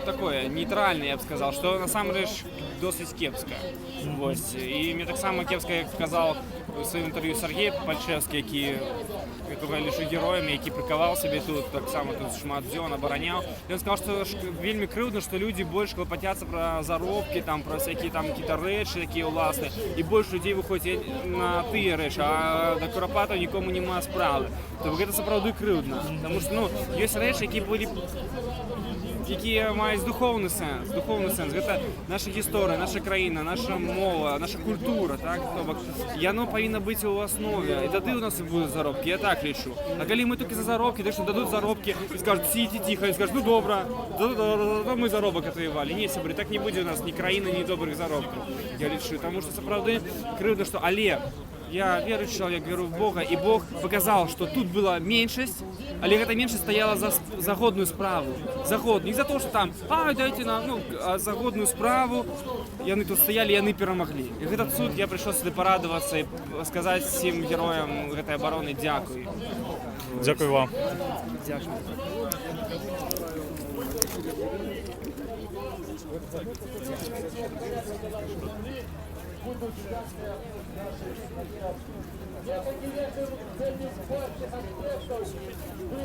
Speaker 7: такое нейтральное, я б сказал, что насамрэч досыць кепска. Вось. І мне таксама кепска, як сказаў у сваім інтэрв'ю Сергей Пальчевскі, якога я лічу героем, які прыкаваў сябе тут, таксама тут шмат дзён абараняў. Ён сказаў, што вельмі крыўдна, што людзі больш клапацяцца пра заробкі, там, пра всякія там какие-то рэчы, якія ўласныя, і больш людзей выходзяць на тыя рэчы, а да курапатаў нікому няма справы. То гэта сапраўды крыўдна, таму што, ну, ёсць рэчы, якія маюць духоўны сэнс. Гэта наша гісторыя, наша краіна, наша мова, наша культура, так? То бок яно павінна быць у аснове, і тады у нас і будуць заробкі, я так лічу. А калі мы толькі за заробкі, то што дадуць заробкі і скажуць, сидзі ціха, і скажуць, ну добра, мы заробак атваявалі. Не, сябры, так не будзе у нас ні краіны, ні добрых заробкаў, я лічу. Таму што сапраўды крыўдна, што але я верующий человек, веру в Бога, и Бог показал, что тут была меньшесть, але эта меньшесть стояла за годную справу. За годную. Не за то, что там, дайте нам, а за годную справу. Яны тут стояли, яны перемогли. И в этот суд я пришел сюда порадоваться и сказать всем героям этой обороны дякую.
Speaker 1: Дякую вам.
Speaker 7: Дякую.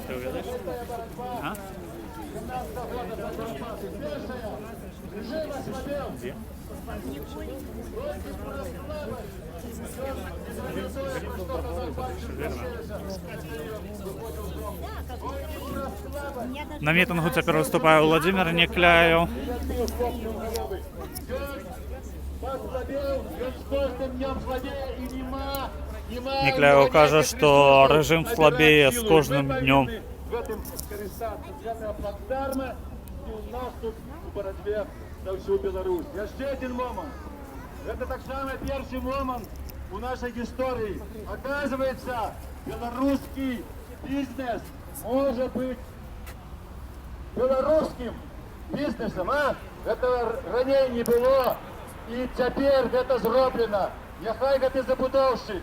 Speaker 1: Ты увидишь? А? Где? На мітингу тепер виступає Владимир Некляєв. Некляєв каже, що режим слабіє з кожним днем.
Speaker 9: За всю Беларусь. Яшчэ один момент. Это так само первый момент у нашей истории. Оказывается, белорусский бизнес может быть белорусским бизнесом, а? Этого ранее не было. И теперь это зроблено. Няхай гэты забудовщик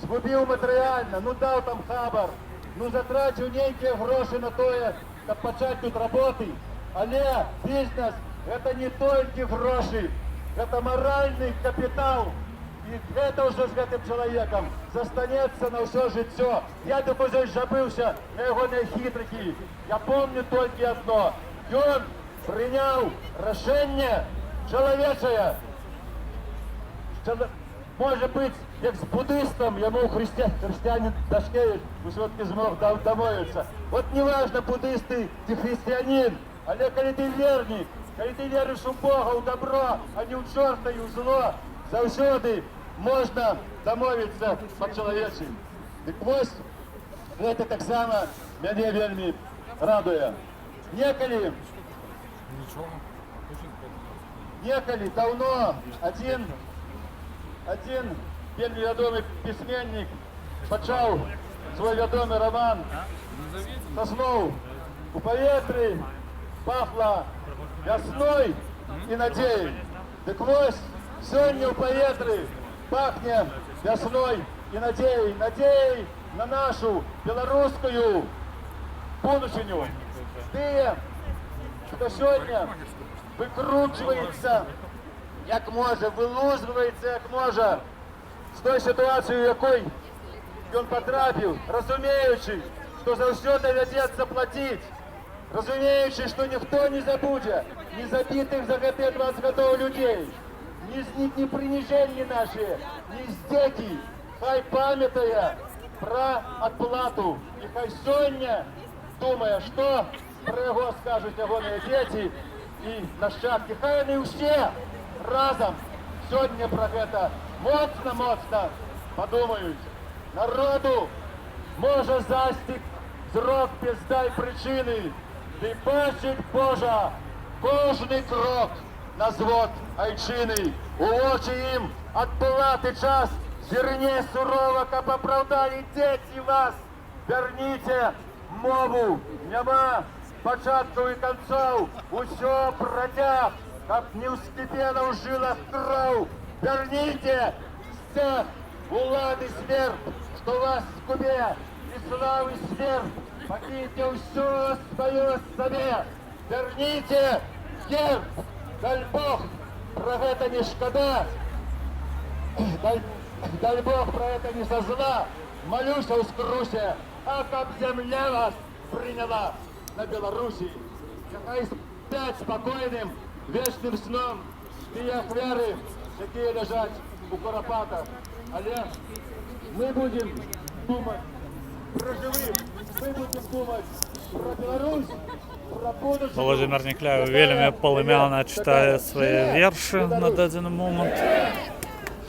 Speaker 9: згубіў матэрыяльна, ну даў там хабар, ну затраціў нейкія грошы на тое, каб пачаць тут работы. Але бізнес гэта не толькі грошы, гэта маральны капітал. І гэта ўжо з гэтым чалавекам застанецца на ўсё жыццё. Я тут ужо забыўся на ягоныя хітрыкі. Я помню толькі адно. Ён прыняў рашэнне чалавечае. Может быть, як з буддистом, ему христианин Дашкевич все-таки смог домовиться. Вот неважно, буддист ты христианин, але коли ты верник, Калі ты верыш у Бога, у добро, а не ў чорта і ў зло, заўсёды можна дамовіцца па-чалавечы. Дык вось, гэта таксама мяне вельмі радуе. Некалі даўно адзін вельмі вядомы пісьменнік пачаў свой вядомы роман «Сосноў». У паветры пахла вясной і надзеяй. Дык вось, сёння ў паветры пахне вясной і надзеяй. Надзеяй на нашу беларускую будучыню. Тыя, хто сёння выкручваецца, як можа, вылузваецца, як можа, з той сітуацыі, у якой ён патрапіў, разумеючы, што заўсёды вядзецца плаціць, разумеючы, што ніхто не забудзе ні забітых за гэтыя 20 гадоў людзей, ні прыніжэнні нашыя, ні здзекі. Хай памятае пра адплату. І хай сёння думае, што пра яго скажуць ягоныя дзеці і нашчадкі. Хай яны ўсе разам сёння пра гэта моцна падумаюць. Народу можа застиг зрок без дай причины. Ты бачить, Божа, кожний крок на звод айчини. У очі їм отплати час, зірне сурово, каб оправдали дети вас. Верните мову, нема початку і концов, усё протяг, каб не вскипела в жилах кров. Верните всех улады смерть, что вас в кубе, и славы смерть, покиньте все свое себе, верните герб, дай Бог, про это не шкода, дай Бог, про это не со зла, молюся у скруся, а как земля вас приняла на Беларуси, хай спять спокойным, вечным сном, и ахвяры, какие лежат у Куропатах. Але мы будем думать про живых, мы будем думать про Беларусь, про будущее.
Speaker 1: Володимир Некляев вельмі полымяна читае свае вершы на дадзены момант.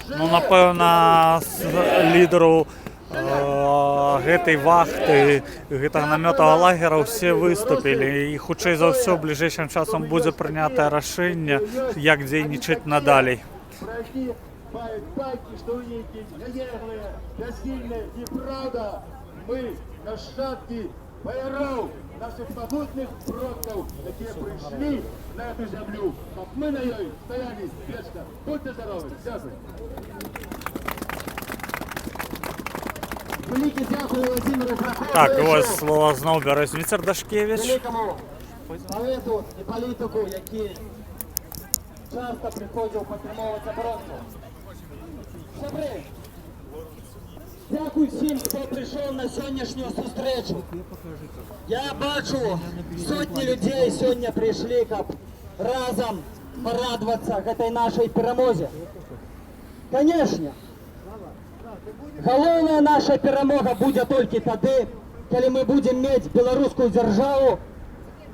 Speaker 1: Ну, напэўна, з лідараў гэтай вахты, гэтага намётавага лагера ўсе выступілі. І хутчэй за ўсё бліжэйшым часам будзе прынятае рашэнне, як дзейнічаць надалей.
Speaker 9: Мают байки, что у них нелеглые, бессильные, неправда. Мы, нащадки бояров, наших могутных продков, которые пришли на эту землю, как мы на ней стояли вечно. Будьте здоровы, дякую. Великий дякую Владимиру Прокофьевичу.
Speaker 1: Так, ось слово знову бере Віцер Дашкевич.
Speaker 9: Великому поету і політику, який часто приходив підтримувати оборонку. Сябри, дякую всім, хто прийшов на сьогоднішню зустрічу. Я бачу, сотні людей сьогодні прийшли, щоб разом порадуватися этой нашій перемозі. Звісно, головна наша перемога буде тільки тоді, коли ми будемо мати білоруську державу,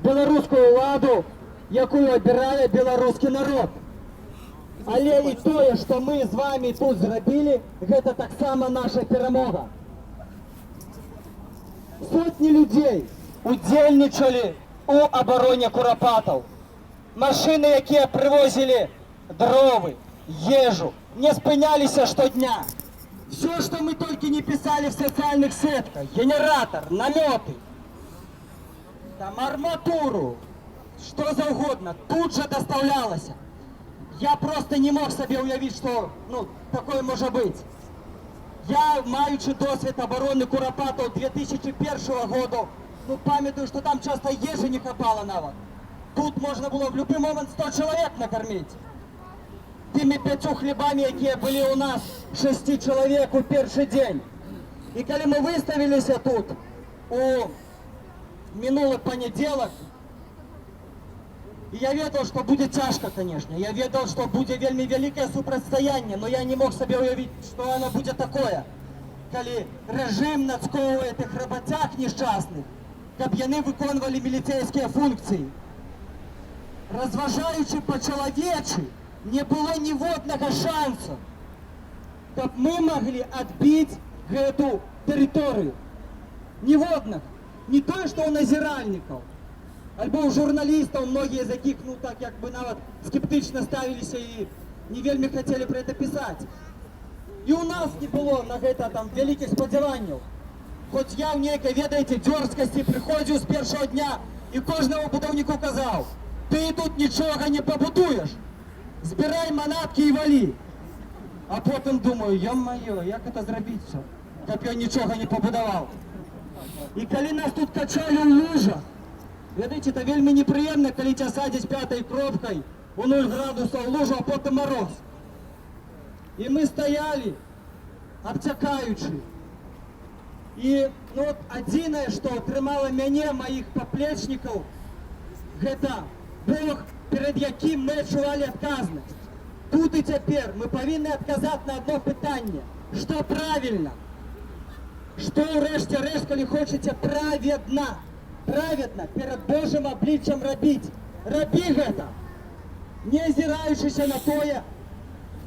Speaker 9: білоруську владу, яку обирає білоруський народ. Але і тое, што мы з вами тут зрабілі, гэта таксама наша перамога. Сотні людей удзельнічалі у абароне Куропатаў. Машыны, якія прывозілі дровы, ежу, не спыняліся штодня. Все, што мы толькі не пісалі в сацыяльных сетках, генератор, намёты, там арматуру, што заўгодна, тут жа дастаўлялася. Я просто не мог себе уявить, что такое может быть. Я, маючи досвід оборони Куропатов 2001 года, пам'ятаю, что там часто ежи не хапало навод. Тут можно было в любой момент 100 человек накормить. Тими 5 хлебами, які были у нас 6 человек у перший день. И когда мы выставились тут у минулый понедельник, я ведал, что будет тяжко, конечно. Я ведал, что будет вельми великое супрацьстаяние, но я не мог себе уявить, что оно будет такое. Коли режим нацковывает этих работяг несчастных, каб яны выконывали милицейские функции.
Speaker 11: разважаючи по-чалавечы, не было ніводнага шанса, каб мы могли адбіць гэту тэрыторыю. Ніводнага. Не тое, што ў назіральнікаў, альбо ў журналістаў, многія з якіх, ну так, як бы нават скептычна ставіліся і не вельмі хацелі пра гэта пісаць. І ў нас не было на гэта там вялікіх спадзяванняў. Хоць я ў нейкай, ведаеце, дзёрзкасці прыходзіў з першага дня і кожнаму будаўніку казаў: ты тут нічога не пабудуеш, збірай манаткі і валі. А потым думаю, ё-маё, як гэта зрабіць, каб ён нічога не пабудаваў. І калі нас тут качалі ў лыжах, ведаеце, это вельмі непрыемна, калі ця садзяць пятай кропкай у 0 градусаў лужу, а потым мароз. І мы стаялі, абцякаючы. І ну, адзінае, што трымала мяне, маіх паплечнікаў, гэта Бог, перад якім мы адчувалі адказнасць. Тут і цяпер мы павінны адказаць на одно пытанне: што правільна? Што ўрэшце рэшт, калі хочаце праведна, праведна перад Божым абліччам рабіць? Рабі гэта, не азіраючыся на тое,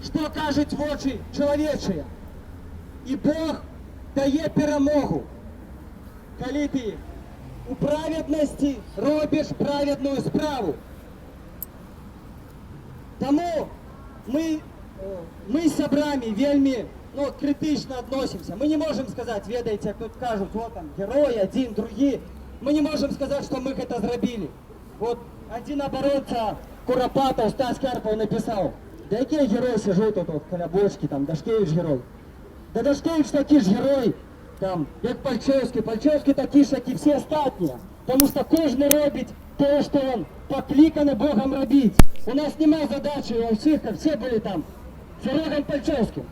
Speaker 11: што кажуць вочы чалавечыя. І Бог дае перамогу, калі ты у праведнасці робіш праведную справу. Таму мы з сябрамі вельмі крытычна адносімся. Мы не можам сказаць, ведаеце, як тут кажуць, вот там герой, адзін, другі. Мы не можам сказаць, што мы гэта зрабілі. Вот адзін абаронца Курапатаў, Стас Карпаў напісаў: да якія героі сяжу тут каля бочкі, там Дашкевіч герой. Да Дашкевіч такі ж герой, там, як Пальчевскі. Пальчевскі такі ж, як і все астатнія. Таму што кожны робіць тое, што ён пакліканы Богам рабіць. У нас нема задачи у всех, как все были там, с Олегом Пальчевским.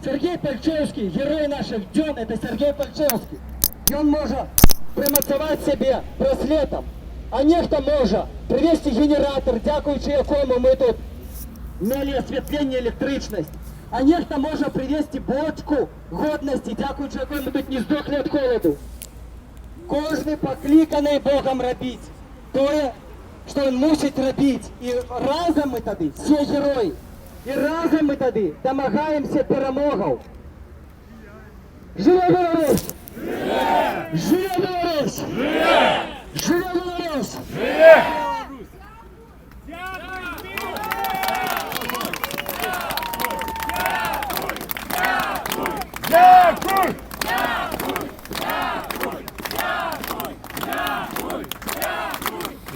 Speaker 11: Сергей Пальчевский, герой наших дён, это Сергей Пальчевский. И он может примацаваць себе браслетом, а нехто может привезти генератор, дякуючи якому мы тут мели осветление, электричность. А нехто может привезти бочку годности, дякуючи якой мы тут не сдохли от холоду. Кожны пакліканы Богом рабіць тое, што ён мусіць рабіць. І разам мы тады все героі. І разам мы тады дамагаемся перамогаў. Жыве Беларусь! Жыве Беларусь! Жыве Беларусь!
Speaker 21: Дякуй!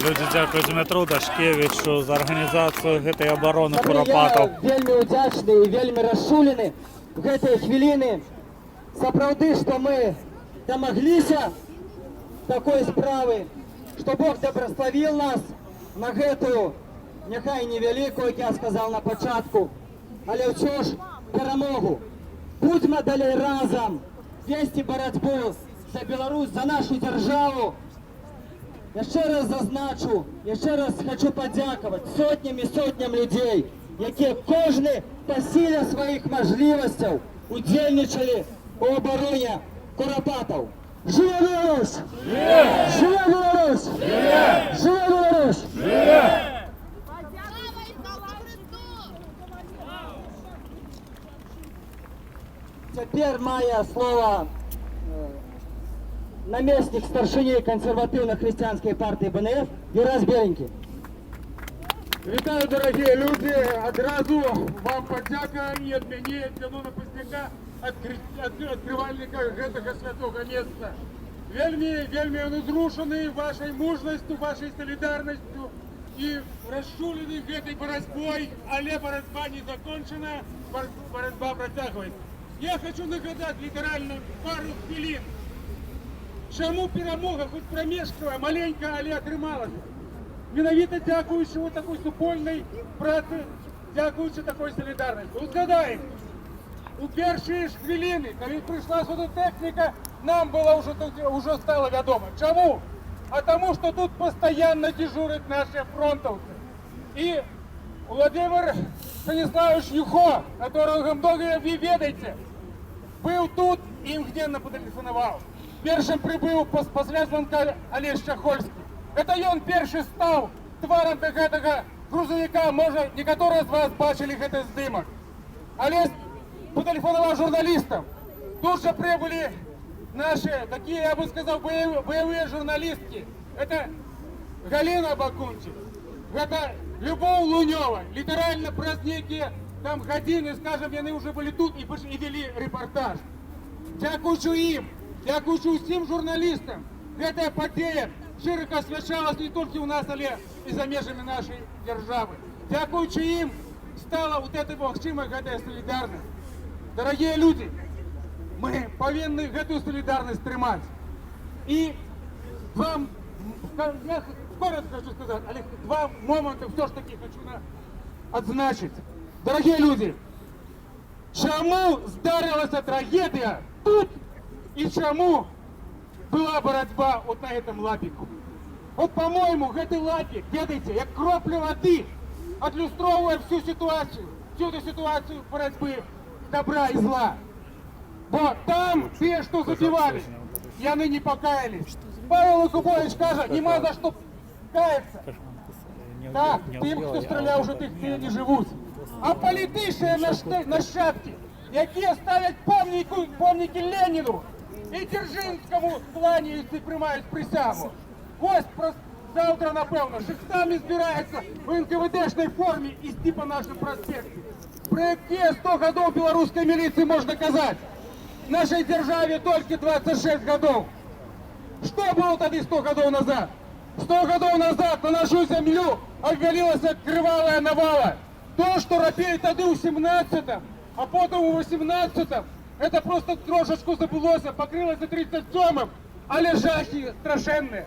Speaker 1: Люди дзякуюць Дмітру Дашкевічу за арганізацыю гэтай абароны Курапатаў.
Speaker 11: Я вельмі удзячны і вельмі расчулены в гэтыя хвіліны. Сапраўды, што мы дамагліся такой справы, што Бог добраславіў нас на гэтую, няхай невялікую, як я сказаў на пачатку, але ўсё ж перамогу. Будзьма далей разам весці барацьбу за Беларусь, за нашу дзяржаву. Яшчэ раз зазначу, яшчэ раз хочу падзякаваць сотням і сотням людзей, якія кожны па сіле сваіх мажлівасцяў удзельнічалі у абароне Курапатаў. Жыве Беларусь! Жыве Беларусь! Жыве Беларусь! Цяпер мае слова наместник старшыні консервативно-христианской партии БНФ Юрас Беленький.
Speaker 21: Вітаю, дорогие люди! Одразу вам подяка і ад мяне, ад Зянона Пасляка, открывальника гэтага святого места. Вельмі он узрушаны вашей мужностью, вашей солидарностью и расчулены гэтай борьбой, але борьба не закончена, борьба протягивается. Я хочу нагадать литерально пару хвилин. Чаму перамога, хоць прамежкавая, маленькая, але атрымалася? Менавіта дзякуючы вот такой супольнай працы, дзякуючы такой солідарнасці. Узгадаем, у першыя ж хвіліны, калі прыйшла сюда тэхніка, нам было уже стало вядома. Чаму? А тому, что тут постоянно дежурят наши фронтовцы. И Владимир Станиславович Юхо, которого многое вы ведаете, был тут и мгновенно потелефоновал. Першым прибыў пасля звонка Олег Чахольскі. Это ён першы стаў
Speaker 9: тварам до гэтага грузовика, можа, некаторыя з вас бачылі гэты здымак. Але патэлефанаваў журналістам. Тут же прибыли наши, такие, я бы сказал, боевые журналистки. Это Галина Бакунчик, это Любовь Лунева. Литерально праз некие там годины, скажем, яны уже были тут и вели репортаж. Дякуючи им, дякуючи усім журналистам, эта подея широко освещалась не только у нас, але и за межами нашей державы. Дякуючи им стала вот эта магчимая гэтая солидарность. Дорогие люди, мы повинны эту солидарность трымать. И вам, я коротко хочу сказать, але два момента все ж таки хочу отзначить. Дорогие люди, чему здарилась трагедия тут и чему была борьба вот на этом лапику? Вот, по-моему, этой лапик, ведайте, як кропля воды, отлюстровывая всю эту ситуацию борьбы добра и зла. Вот там те, что забивали, яны не покаялись. Павел Якубович каже, нема за что каяться. Так, тим, хто стріляв, уже тих не живуть. А політичні нащадки, які ставлять помники Леніну і Дзержинському, кланяються і приймають присягу. Ось завтра, напевно, шахтами збираються в НКВДшній формі істи по нашому проспекту. Про які 100 годов білоруської міліції можна казати? В нашей державе только 26 годов. Что было тогда 100 годов назад? 100 годов назад на нашу землю обвалилась кровавая навала. То, что робили тогда у 17-м, а потом у 18-м, это просто трошечку забылось, покрылось за 37-м, а лежахи страшенные.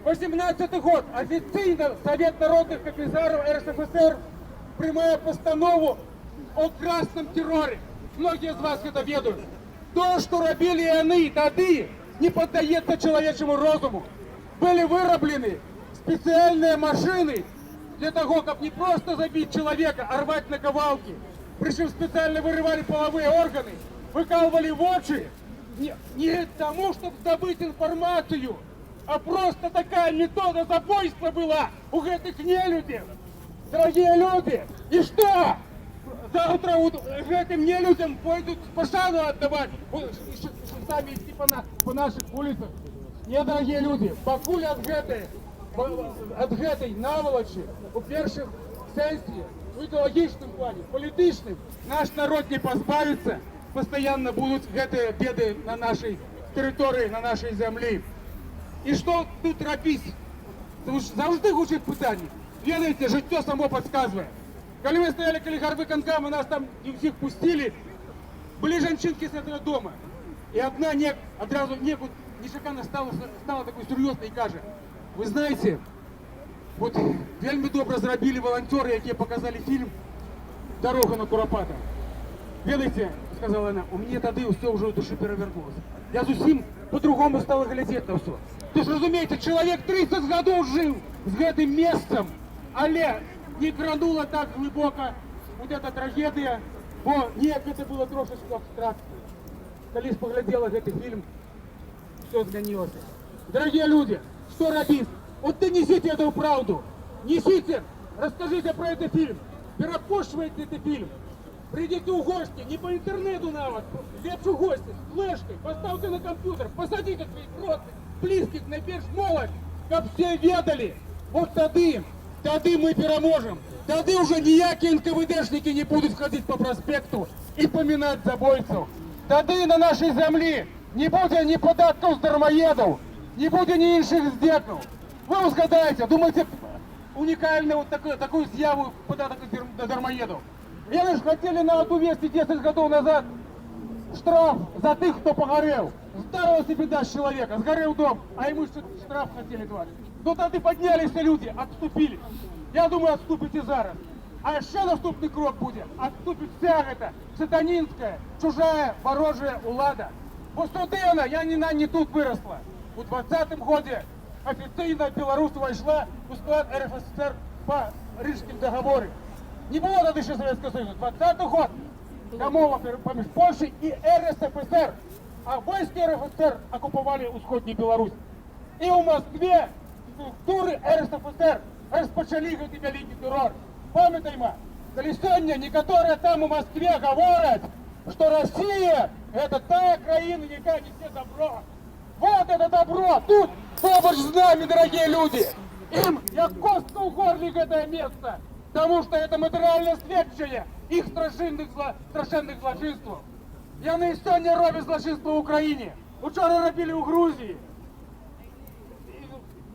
Speaker 9: 18-й год официально Совет народных комиссаров РСФСР прямая постанову о красном терроре. Многие из вас это ведают. То, что робили они тогда, не поддается человечему розуму. Были выраблены специальные машины для того, как не просто забить человека, а рвать на ковалки. Причем специально вырывали половые органы, выкалывали в очи. Не тому, чтобы добыть информацию, а просто такая метода забойства была у этих нелюдей. Дорогие люди, и что? Завтра вот этим нелюдям пойдут пошану отдавать, сами идти по наших улицах. Не, дорогие люди, покуль от этой наволочи, у перших сенсі, в идеологическом плане, політичним, наш народ не позбавится, постоянно будут эти беды на нашей территории, на нашей земле. И что тут робить? Завжди гучить питання. Ведаете, життя само подсказывает. Коли мы стояли коли гарвиконками, нас там не всех пустили, были женщинки с этого дома. И одна одразу нечаканно стала такой серьезной и каже, вы знаете, вот вельми добре зробили волонтеры, які показали фильм «Дорога на Куропата». Ведаете, сказала она, у меня тогда все уже в души перевернулось. Я зусім по-другому стала глядеть на все. То есть, разумеете, человек 30 годов жил с этим местом, але не кранула так глибоко вот эта трагедия, бо нет, это было трошечку абстрактно. Коли поглядела этот фильм, все змінилося. Дорогие люди, что робить? Вот донесите эту правду, несите, расскажите про этот фильм, перепощивайте этот фильм. Придите в гости, не по интернету навод, лепше в гости, с флешкой, поставьте на компьютер, посадите своих родных, близких, найперш молодь, как все ведали. Вот тогда мы переможем. Тогда уже ніякі НКВДшники не будут ходить по проспекту и поминать забойцев. Тогда на нашей земле не будет ни податков с дармоедов, не будет ни інших здеков. Вы узгадаете, думаете, уникальную вот такую з'яву податок до дармоедов. Они же хотели на увести 10 годов назад штраф за тех, кто погорел. Здорово себе даст человека, сгорел дом, а ему штраф хотели давать. Но тогда поднялись люди, отступили. Я думаю, отступите зараз. А ще наступний крок буде. Отступить вся эта сатанинская, чужая, ворожая улада. Бо Студена, я не тут выросла. У 20-м году официально Беларусь вошла в склад РСФСР по Рижским договорам. Не было тогда еще Советского Союза. 20-й год. Домова поміж Польшей и РСФСР. А войска РСФСР оккупировали Усходнюю Беларусь. И в Москве структуры РСФСР розпочали гэты вялікі тэрор. Памятайма, калі сёння некаторыя там у Москве говорят, что Россия это та краина, якая несет добро. Вот это добро, тут, побач с нами, дорогие люди. Им як костка у горле это место, потому что это материальное следствие их страшенных злочинств. Яны сёння робят злочинства в Украине, учора робили у Грузии.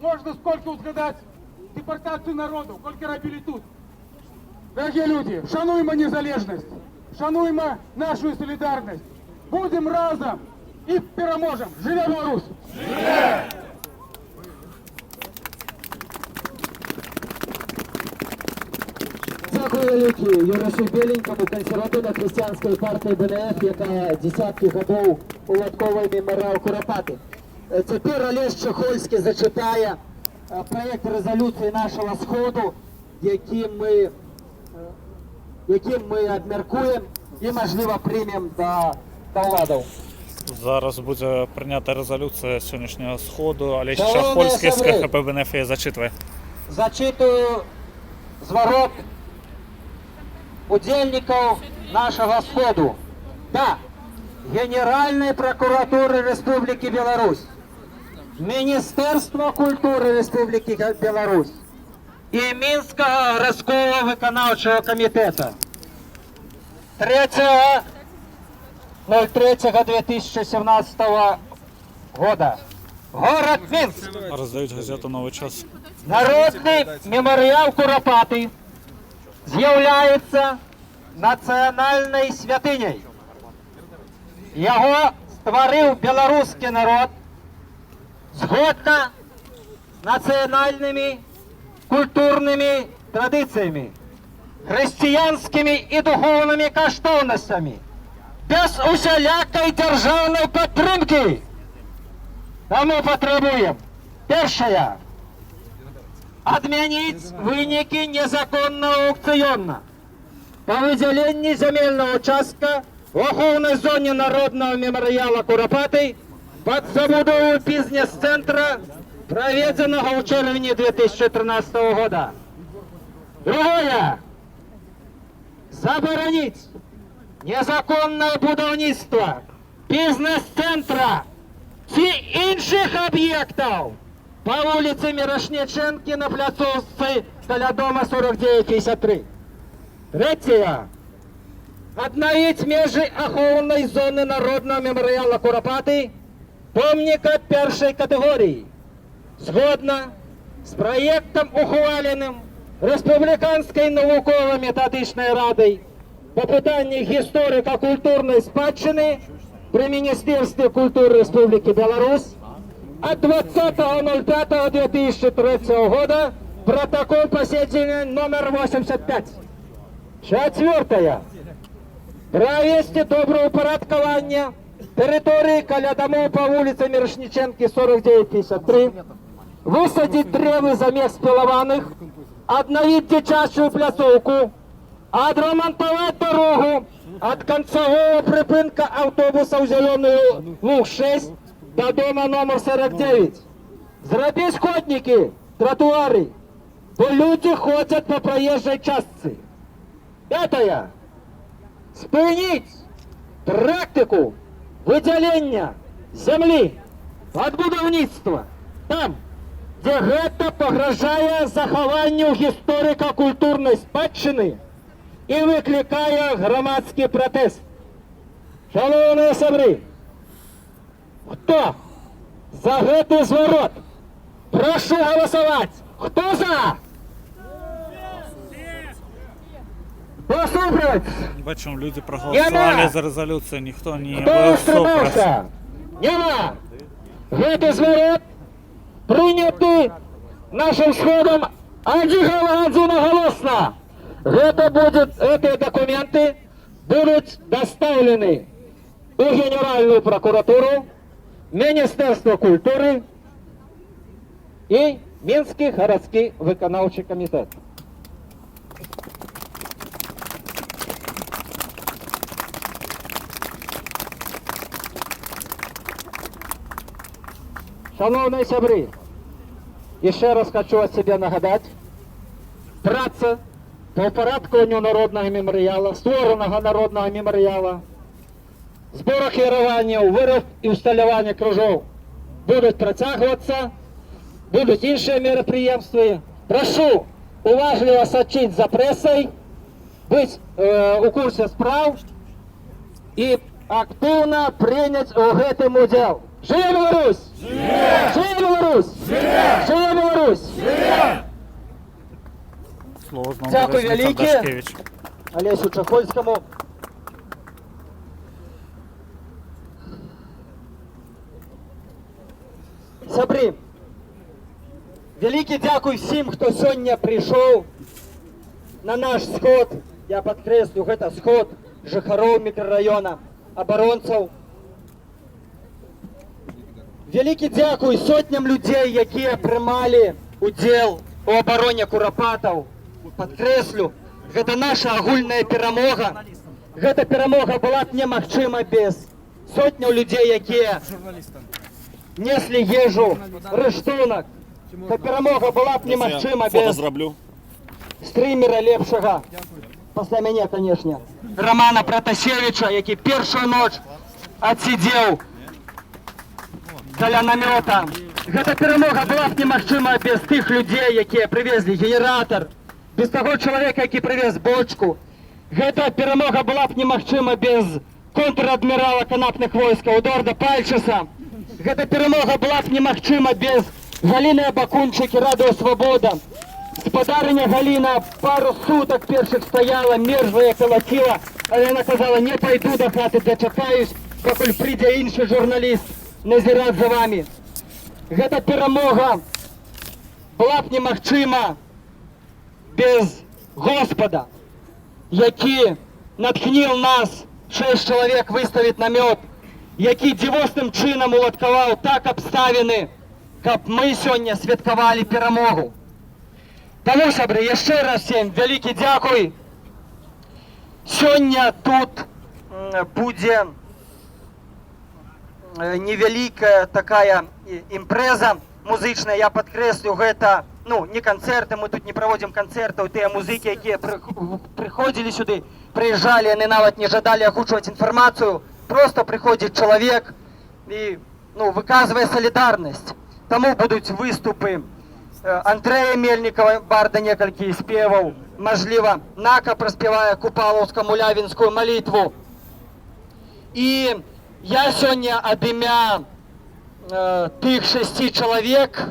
Speaker 9: Можно сколько узгадать депортацию народу, сколько робили тут. Дорогие люди, шануймо незалежность, шануймо нашу солидарность. Будем разом и переможем. Живе Беларусь! Живе!
Speaker 11: Дякую великі Юрію Беленькому, консервативно-християнської партії БНФ, яка десятки годів уладковує меморіал Куропати. Тепер Олег Чохольський зачитає проєкт резолюції нашого Сходу, яким ми обміркуємо і, можливо, приймемо до владу.
Speaker 1: Зараз буде прийнята резолюція сьогоднішнього Сходу. Олег Чохольський з КХП БНФ зачитує.
Speaker 11: Зачитую зворот удельников нашего Сходу. Да, Генеральной прокуратуры Республики Беларусь, Министерство культуры Республики Беларусь и Минского городского виконавчего комитета 3.03.2017 года. Город Минск.
Speaker 1: Роздають газету «Новий час».
Speaker 11: Народний меморіал Куропати з'являється національною святинею. Його створив білоруський народ згодно з національними культурними традиціями, християнськими і духовними коштовностями, без усілякої державної підтримки. Тому потребуємо перше – отменить выники незаконного аукциона по выделению земельного участка в оховной зоне народного мемориала Куропаты под забудову бизнес-центра, проведенного в червні 2013 года. Другое. Заборонить незаконное будівництво бизнес-центра и інших объектов по вулиці Мірошниченки на пляцовці біля дома 4953. Третє. Обновить межи охоронної зони народного меморіалу Куропати помника першої категорії. Згодно з проєктом, ухваленим Республіканською науково-методичною радою по питаннях історико-культурної спадщини при Міністерстві культури Республіки Білорусь от 20.05.2003 года, протокол посещения номер 85. Четвертое. Провести доброупорядкование территории каля домов по улице Мирошниченки 4953, высадить деревья замест пилованных, обновить дитячую пляцовку, отремонтовать дорогу от концевого припинка автобуса в Зеленую Луг 6 до дома номер 49. Зробить ходники, тротуары, бо люди ходят по проезжей части. Пятое. Спинить практику виділення землі від будівництва там, де гэта погрожає захованню історико-культурної спадщини і викликає громадський протест. Шановні сябри, хто за гэты зворот? Прошу голосовать. Хто за? Послухать.
Speaker 1: Бачимо, люди проголосували за резолюцію, ніхто не
Speaker 11: Хто утримався? Нема. Гэты зворот прийняти нашим Сходом единоголосно. Эти документы будут доставлены у Генеральную прокуратуру, Министерство культуры и Минский городский виконавчий комитет. Шановні сябри, еще раз хочу о себе нагадать, праца по ўпарадкаванню народнага мемарыяла, створанага народнага мемарыяла, збор ахвяраванняў, выраб і ўсталяванне крыжоў будуць працягвацца, будуць іншыя мерапрыемствы. Прашу уважліва сачыць за прэсай, быць у курсе спраў і актыўна прыняць у гэтым удзел. Жыве Беларусь! Жыве Беларусь! Жыве Беларусь! Дякую вялікі Алесю Чахольскаму. Сябры, вялікі дзякуй всім, хто сёння прыйшоў на наш сход. Я падкрэслю, гэта сход жыхароў мікрараёна, абаронцаў. Вялікі дзякуй сотням людзей, якія прымалі удзел у абароне курапатаў. Падкрэслю, гэта наша агульная перамога. Гэта перамога была б немагчыма без сотняў людзей, якія неслі ежу, рыштунак. Та перамога была б немагчыма без стрымера лепшага, пасля мяне, канешне, Романа Пратасевіча, які першую ноч адсидзеў каля намёта. Гэта перамога была б немагчыма без тых людзей, якія прывезлі генератор, без таго чалавека, які прывез бочку. Гэта перамога была б немагчыма без контр-адмірала канапных войскаў Эдуарда Пальчаса. Гэта перамога была б немагчыма без Галіны Абакунчык і Радыё Свабода. Спадарыня Галіна пару сутак першых стаяла, мерзла і калаціла, але яна казала, не пайду да хаты, дачакаюсь, пакуль прыйдзе іншы журналіст назіраць за вамі. Гэта перамога была б немагчыма без Господа, які натхніл нас 6 чалавек выставіць намёт, які дзівосным чынам уладкаваў так абставіны, каб мы сёння святкавалі перамогу. Таму, сябры, яшчэ раз всем вялікі дзякуй. Сёння тут будзе невялікая такая імпрэза музычная. Я падкрэслю, гэта не канцэрты, мы тут не праводзім канцэртаў. Тыя музыкі, якія прыходзілі сюды, прыязджалі, яны нават не жадалі агучваць інфармацыю. Просто прыходзіць чалавек і выказвае салідарнасць. Таму будуць выступы Андрэя Мельнікава, барда некалькі спеваў. Мажліва, Нака праспявае купалаўска-мулявінскую малітву. І я сёння ад імя тых 6 чалавек,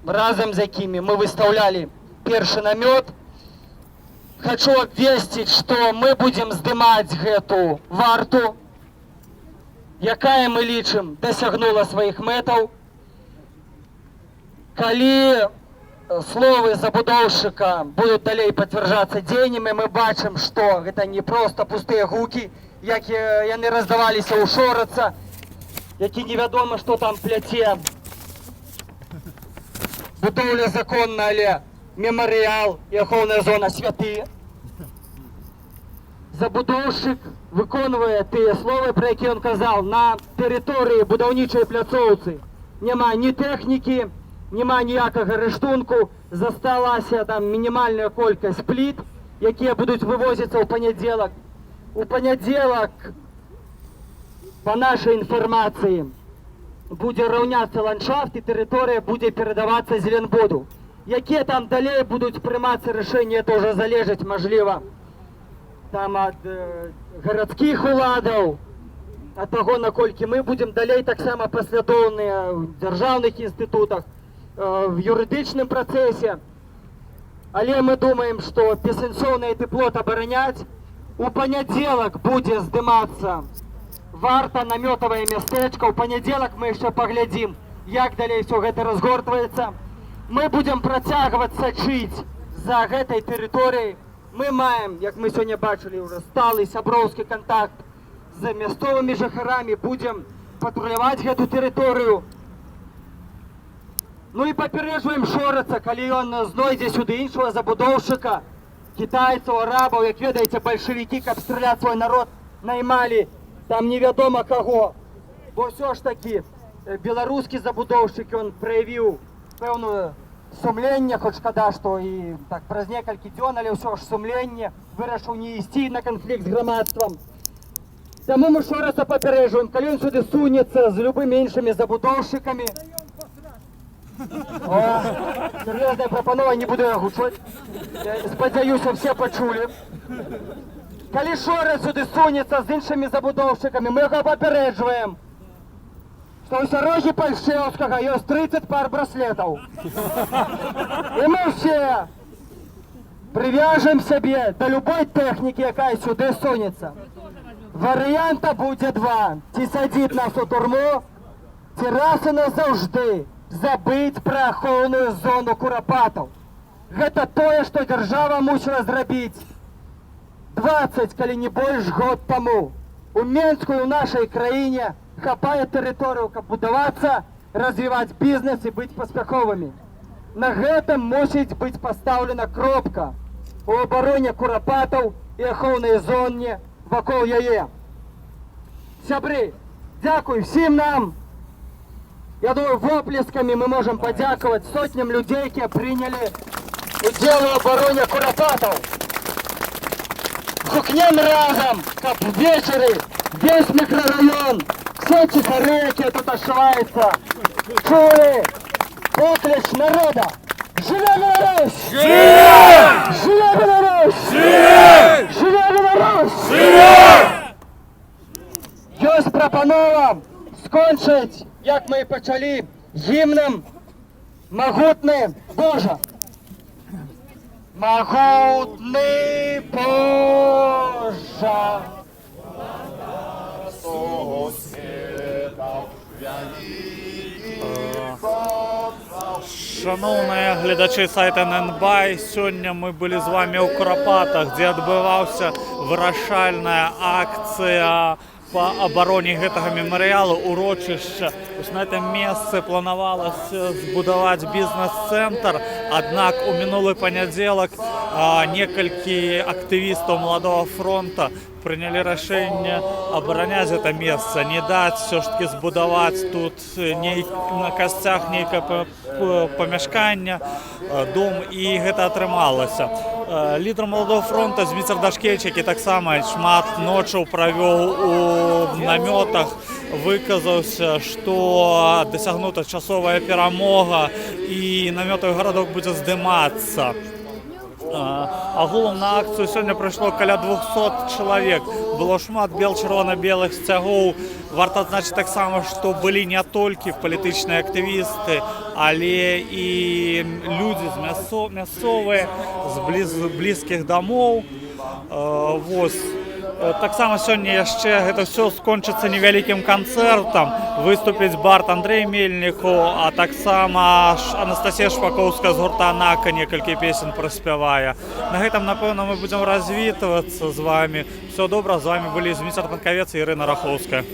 Speaker 11: разам з якімі мы выстаўлялі першы намёт, хочу абвесціць, што мы будзем здымаць гэту варту, якая, мы лічым, дасягнула сваіх мэтаў. Калі словы забудоўшчыка будуць далей пацвярджацца дзеяннямі, мы бачым, што гэта не проста пустыя гукі, як яны раздаваліся ў Шораца, які невядома, што там пляце. Будоўля законна, але мемарыял і ахоўная зона святыя. Забудоўшчык выконвае тыя словы, пра якія ён казаў. На тэрыторыі будаўнічай пляцоўцы няма ні тэхнікі, няма ніякага рыштунку, засталася там мінімальная колькасць пліт, якія будуць вывозіцца ў панядзелак. У панядзелак, па нашай інфармацыі, будзе раўняцца ландшафт і тэрыторыя будзе перадавацца Зеленбуду. Якія там далей будуць прымацца рашэнні, это ўжо залежыць, мажліва, там ад гарадскіх уладаў, ад таго, наколькі мы будзем далей таксама паслядоўныя ў дзяржаўных інстытутах, в юрыдычным працэсе. Але мы думаем, што бессэнсоўна гэты плот абараняць. У панядзелак будзе здымацца варта, намётавае мястэчка. У панядзелак мы яшчэ паглядзім, як далей все гэта разгортваецца. Мы будзем працягваць сачыць за гэтай тэрыторыяй. Мы маем, як мы сёння бачылі, ўжо сталы сяброўскі кантакт з мясцовымі жыхарамі. Будзем патруляваць гэту тэрыторыю. Ну і папярэджваем Шораца, калі ён знойдзе сюды іншага забудоўшчыка, кітайцаў, арабаў, як ведаеце, бальшавікі, каб страляць свой народ, наймалі там невядома каго. Бо ўсё ж такі беларускі забудоўшчык, ён праявіў пэўную
Speaker 2: сумлення, хоч шкода, што і так праз некалькі дзён, але ўсё ж сумленне вырашыў не ісці на канфлікт з грамадствам. Таму мы ще раз папярэджваем, калі ён сюды сунецца з любымі іншымі забудоўшчыкамі. О, серьезная прапанова, не буду я гучаць. Спадзяюся, все пачулі. Калі ще раз сюди сунецца з іншымі забудоўшчыкамі, мы яго папярэджваем, што ў Сярогі Пальшчэўскага ёсць 30 пар браслетаў. І мы все привяжем сябе да любой тэхнікі, якая сюди сунецца. Варыянта будзе два. Ці садзіць нас у турму, ці раз і назаўжды забыць пра ахоўную зону курапатаў. Гэта тое, што дзяржава мусіла зрабіць 20, калі не больш год таму. У Менску і ў нашай краіне хапае тэрыторыю, каб будавацца, развіваць бізнес і быць паспяховымі. На гэтым мусіць быць пастаўлена кропка у абароне курапатаў і ахоўнай зоне вакол яе. Сябры, дзякуй всім нам. Я думаю, воплескамі мы можем падзякаваць сотням людзей, якія прынялі удзел у абароне курапатаў. Гукнем разам, каб увечары весь мікрараён, все ціхары, якія тут ашваюцца, чулі покліч народа. Жыве Беларусь! Жыве! Жыве Беларусь! Жыве! Жыве Беларусь! Жыве! Ёсць прапанова скончыць, як мы і пачалі, гімнам «Магутны Божа». Магутны Божа,
Speaker 1: Шановні глядачі сайту ННБай, сьогодні ми були з вами у Курапатах, де відбувався вирашальна акція по обороне гэтага меморіалу, урочышча. На этом месте планавалася збудаваць бізнес-центр, аднак у мінулы панядзелак некалькі актывістаў Маладога фронта прынялі рашэнне абараняць гэта месца, не даць все ж таки збудаваць тут на касцях нейкае памяшкання, дом, і гэта атрымалася. Лідар Маладога фронта Зміцер Дашкевич, які таксама шмат ночаў правёў у намётах, выказаўся, што дасягнута часовая перамога і намётавы гарадок будзе здымацца. Агулам на акцыю сёння прыйшло каля 200 чалавек. Было шмат бел-чырвона-белых сцягоў. Варта адзначыць таксама, што былі не толькі палітычныя актывісты, але і людзі мясцовыя, з блізкіх дамоў. Таксама сёння яшчэ гэта ўсё скончыцца невялікім канцэртам. Выступіць бард Андрэй Мельнікаў, а таксама Анастасія Шпакоўская з гурта «Нака» некалькі песен праспявае. На гэтым, напэўна, мы будзем развітвацца з вами. Всё добра, з вами былі Зміцер Танкавец і Ірына Рахоўская.